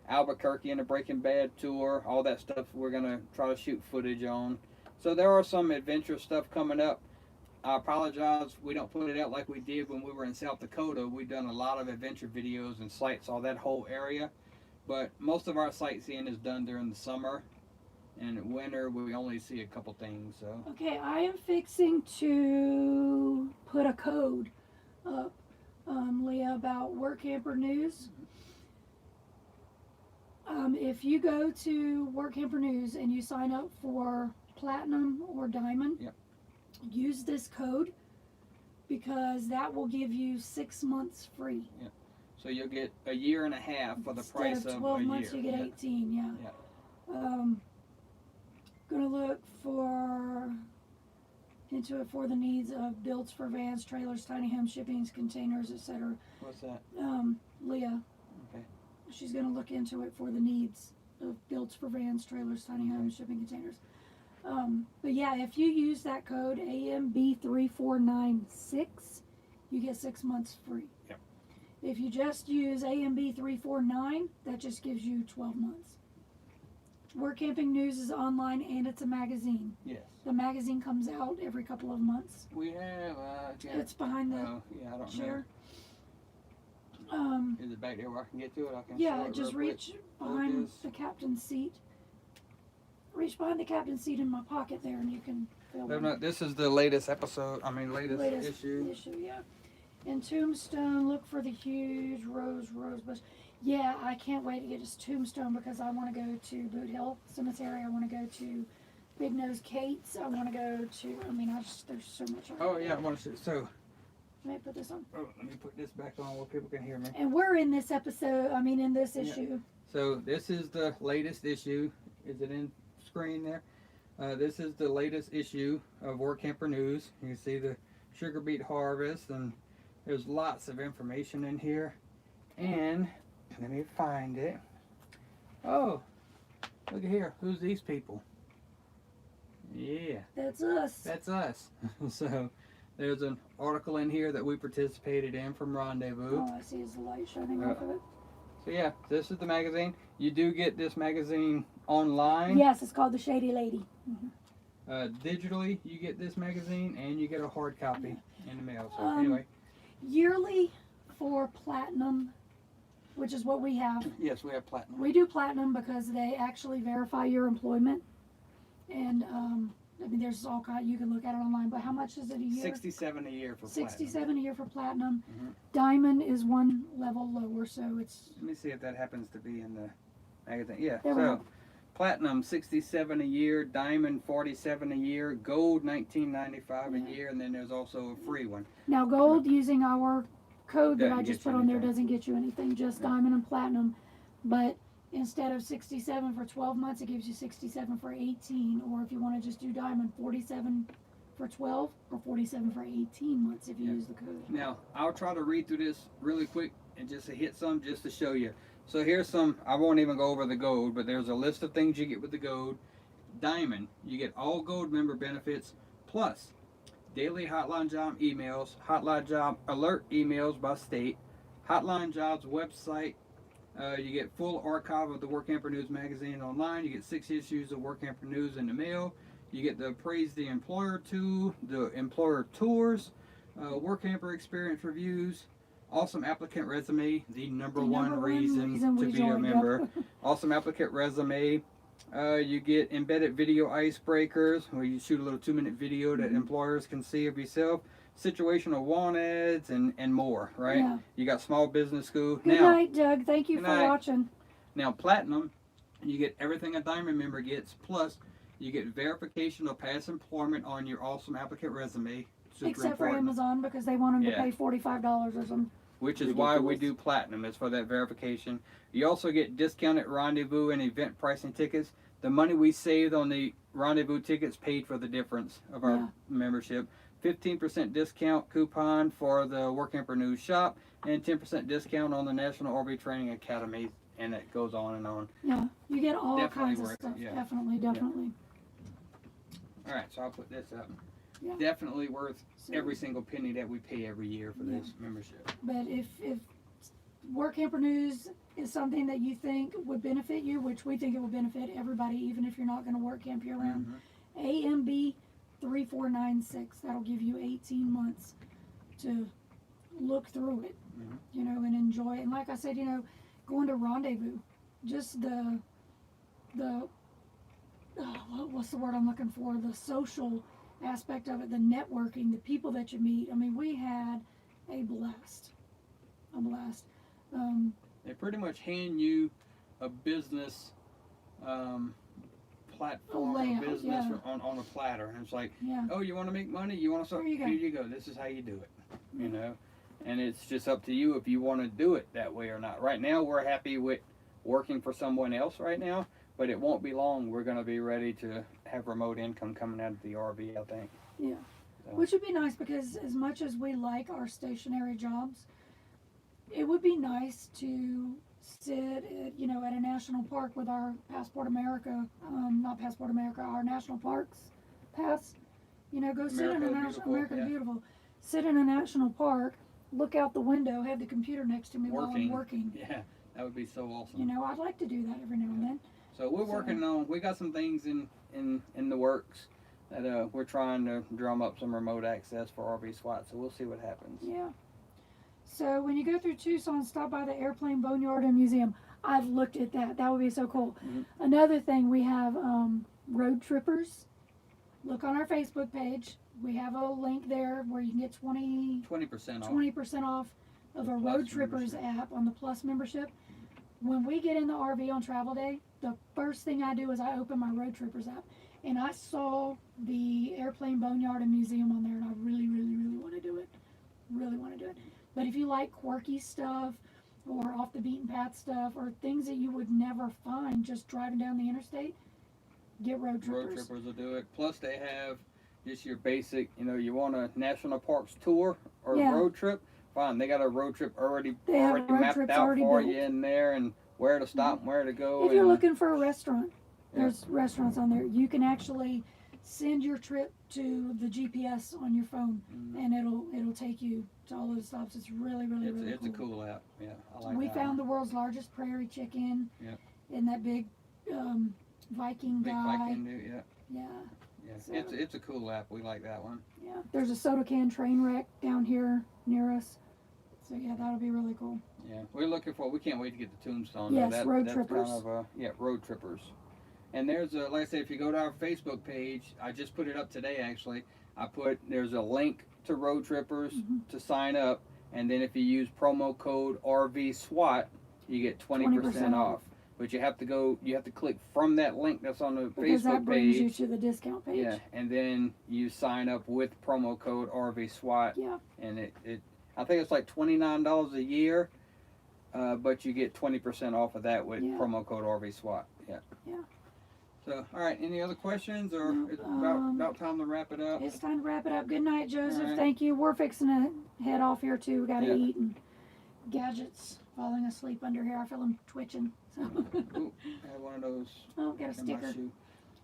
Albuquerque and the Breaking Bad tour, all that stuff we're going to try to shoot footage on. So there are some adventure stuff coming up. I apologize, we don't put it out like we did when we were in South Dakota. We've done a lot of adventure videos and sights, all that whole area. But most of our sightseeing is done during the summer. And in winter, we only see a couple things. So.
Okay, I am fixing to put a code up, Leah, about Work Camper News. If you go to Work Camper News and you sign up for Platinum or Diamond, use this code because that will give you 6 months free.
So you'll get a year and a half for the price of
12
a
months,
year.
you get 18, Gonna look into it for the needs of builds for vans, trailers, tiny homes, shippings, containers, etc.
What's that?
Leah.
Okay.
She's gonna look into it for the needs of builds for vans, trailers, tiny homes, shipping containers. But yeah, if you use that code AMB3496, you get 6 months free.
Yep.
If you just use AMB349, that just gives you 12 months. Work Camping News is online and it's a magazine.
Yes.
The magazine comes out every couple of months.
We have.
It's behind the
I don't
chair.
Is it back there where I can get to it? I can.
Yeah, just reach behind the captain's seat. Reach behind the captain's seat in my pocket there, and you can film it.
This is the latest episode. Latest issue.
Yeah. In Tombstone, look for the huge rose bush. Yeah, I can't wait to get to Tombstone because I want to go to Boot Hill Cemetery. I want to go to Big Nose Kate's. I want to go to. There's so much.
Oh yeah, I want to see. So.
Let me put this on.
Oh, let me put this back on where people can hear me.
And we're in this episode. In this issue.
So this is the latest issue. Is it in screen there? This is the latest issue of War Camper News. You can see the sugar beet harvest, and there's lots of information in here. And let me find it. Oh, look at here. Who's these people? Yeah,
That's us.
that's us. So there's an article in here that we participated in from Rendezvous.
All I see is the light shining off of it.
So yeah, this is the magazine. You do get this magazine online.
Yes, it's called The Shady Lady.
Digitally, you get this magazine, and you get a hard copy in the mail. So anyway,
Yearly for platinum, which is what we have.
yes, we have platinum.
We do platinum because they actually verify your employment. And I mean, there's all kind. You can look at it online. But how much is it a year?
67 a year for
67 a year for platinum.
Mhm.
Diamond is one level lower, so it's.
Let me see if that happens to be in the magazine. Yeah.
There we
So
go.
platinum 67 a year, diamond 47 a year, gold 19.95 a
Yeah.
year, and then there's also a free one.
Now, gold using our code that
Doesn't
I just
get you
put on there
anything.
doesn't get you anything, just
Yeah.
diamond and platinum. But instead of 67 for 12 months, it gives you 67 for 18. Or if you want to just do diamond, 47 for 12 or 47 for 18 months if you
Yeah.
use the code.
Now, I'll try to read through this really quick and just to hit some just to show you. So here's some, I won't even go over the gold, but there's a list of things you get with the gold. Diamond, you get all gold member benefits plus daily hotline job emails, hotline job alert emails by state, hotline jobs website. You get full archive of the Work Camper News magazine online. You get 6 issues of Work Camper News in the mail. You get the Praise the Employer tool, the employer tours, Work Camper experience reviews, awesome applicant resume, the number one reason to
we
be a
joined,
member.
yep.
Awesome applicant resume. You get embedded video icebreakers where you shoot a little 2-minute video that
Mhm.
employers can see of yourself. Situational want ads and more, right?
Yeah.
You got small business school.
Good night, Doug. Thank you
Good
for
night.
watching.
Now platinum, you get everything a diamond member gets, plus you get verification of past employment on your awesome applicant resume. Super
Except for
important.
Amazon because they want them
Yeah.
to pay $45 or something.
Which is why we
Ridiculous.
do platinum, is for that verification. You also get discounted rendezvous and event pricing tickets. The money we saved on the rendezvous tickets paid for the difference of our
Yeah.
membership. 15% discount coupon for the Work Camper News shop, and 10% discount on the National RV Training Academy, and it goes on and on.
Yeah, you get all
Definitely
kinds of
worth it,
stuff.
yeah.
Definitely.
All right, so I'll put this up.
Yeah.
Definitely worth
So,
every single penny that we pay every year for
Yeah.
this membership.
But if Work Camper News is something that you think would benefit you, which we think it would benefit everybody, even if you're not going to work camp year round,
Mhm.
AMB 3496. That'll give you 18 months to look through it,
Mhm.
you know, and enjoy it. And like I said, you know, going to Rendezvous, just the what's the word I'm looking for? The social aspect of it, the networking, the people that you meet. I mean, we had a blast. A blast.
They pretty much hand you a business platform,
layout,
a business
yeah.
on a platter. And it's like,
Yeah.
oh, you want to make money? You want to start?
Here you go.
Here you go. This is how you do it. You know? And it's just up to you if you want to do it that way or not. Right now, we're happy with working for someone else right now, but it won't be long. We're going to be ready to have remote income coming out of the RV, I think.
Yeah.
So.
Which would be nice because as much as we like our stationary jobs, it would be nice to sit at, you know, at a national park with our Passport America, not Passport America, our national parks pass. You know, go sit in
America
a
the
national,
Beautiful,
America the
yeah.
Beautiful. Sit in a national park, look out the window, have the computer next to me while I'm
Working.
working.
Yeah, that would be so awesome.
You know, I'd like to do that every now and then.
So we're working on. We got some things in the works that we're trying to drum up some remote access for RV SWAT. So we'll see what happens.
Yeah. So when you go through Tucson, stop by the Airplane Boneyard and Museum. I've looked at that. That would be so cool.
Mhm.
Another thing, we have road trippers. Look on our Facebook page. We have a link there where you can get
20% off.
20% off of
The
a
Plus
Road Trippers
membership.
app on the Plus membership. When we get in the RV on travel day, the first thing I do is I open my Road Trippers app. And I saw the Airplane Boneyard and Museum on there, and I really, really, really want to do it. Really want to do it. But if you like quirky stuff or off the beaten path stuff or things that you would never find just driving down the interstate, get road
Road
trippers.
trippers will do it. Plus, they have just your basic, you know, you want a national parks tour or
Yeah.
road trip, fine. They got a road trip already
They have road
mapped
trips
out
already
for
built.
you in there, and where to stop and where to go.
If you're
and,
looking for a restaurant,
Yeah.
there's restaurants on there. You can actually send your trip to the GPS on your phone, and it'll take you to all those stops. It's really
it's
cool.
a cool app. Yeah, I like
We
that
found
one.
the world's largest prairie chicken.
Yep.
In that big Viking
Big
guy.
Viking dude, yeah.
Yeah.
Yeah,
So-
it's a cool app. We like that one.
Yeah. There's a soda can train wreck down here near us. So yeah, that'll be really cool.
Yeah, we're looking for. We can't wait to get the tombstone.
Yes, road
that's
trippers.
Kind of road trippers. And there's a, like I say, if you go to our Facebook page, I just put it up today actually. There's a link to road trippers to sign up, and then if you use promo code RV SWAT, you get 20% off. But you have to click from that link that's on the
Because that
Facebook
brings you
page.
to the discount page.
Yeah, and then you sign up with promo code RV SWAT.
Yeah.
And I think it's like $29 a year, but you get 20% off of that with promo code RV SWAT. Yeah.
Yeah.
So, all right. Any other questions, or
No,
it's about time to wrap it up?
It's time to wrap it up. Good night, Joseph.
All right.
Thank you. We're fixing to head off here too. We got to
Yeah.
eat, and Gadget's falling asleep under here. I feel him twitching. So.
Ooh, I have one of those
Oh, got a
in my
sticker.
shoe.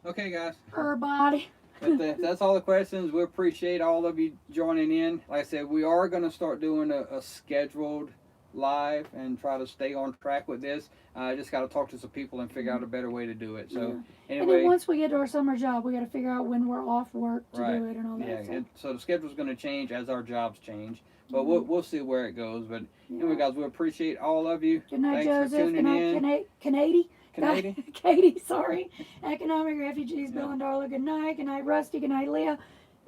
Okay, guys.
Her body.
That's all the questions. We appreciate all of you joining in. Like I said, we are going to start doing a scheduled live and try to stay on track with this. I just got to talk to some people and figure out a better way to do it. So,
Yeah. And
anyway.
then once we get to our summer job, we got to figure out when we're off work to
Right.
do it and all that.
Yeah,
so.
so the schedule's going to change as our jobs change, but we'll see where it goes. But anyway, guys, we appreciate all of you.
Good night,
Thanks for
Joseph. Good
tuning
night,
in. Canadian?
Katie, sorry. Economic Refugees, Bill and Darla. Good night. Good night, Rusty. Good night, Leah.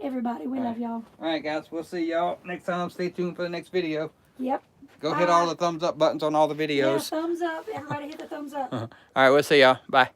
Everybody, we love y'all.
All right, guys, we'll see y'all next time. Stay tuned for the next video.
Yep.
Go hit all the thumbs up buttons on all the videos.
Yeah, thumbs up. Everybody hit the thumbs up.
All right, we'll see y'all. Bye.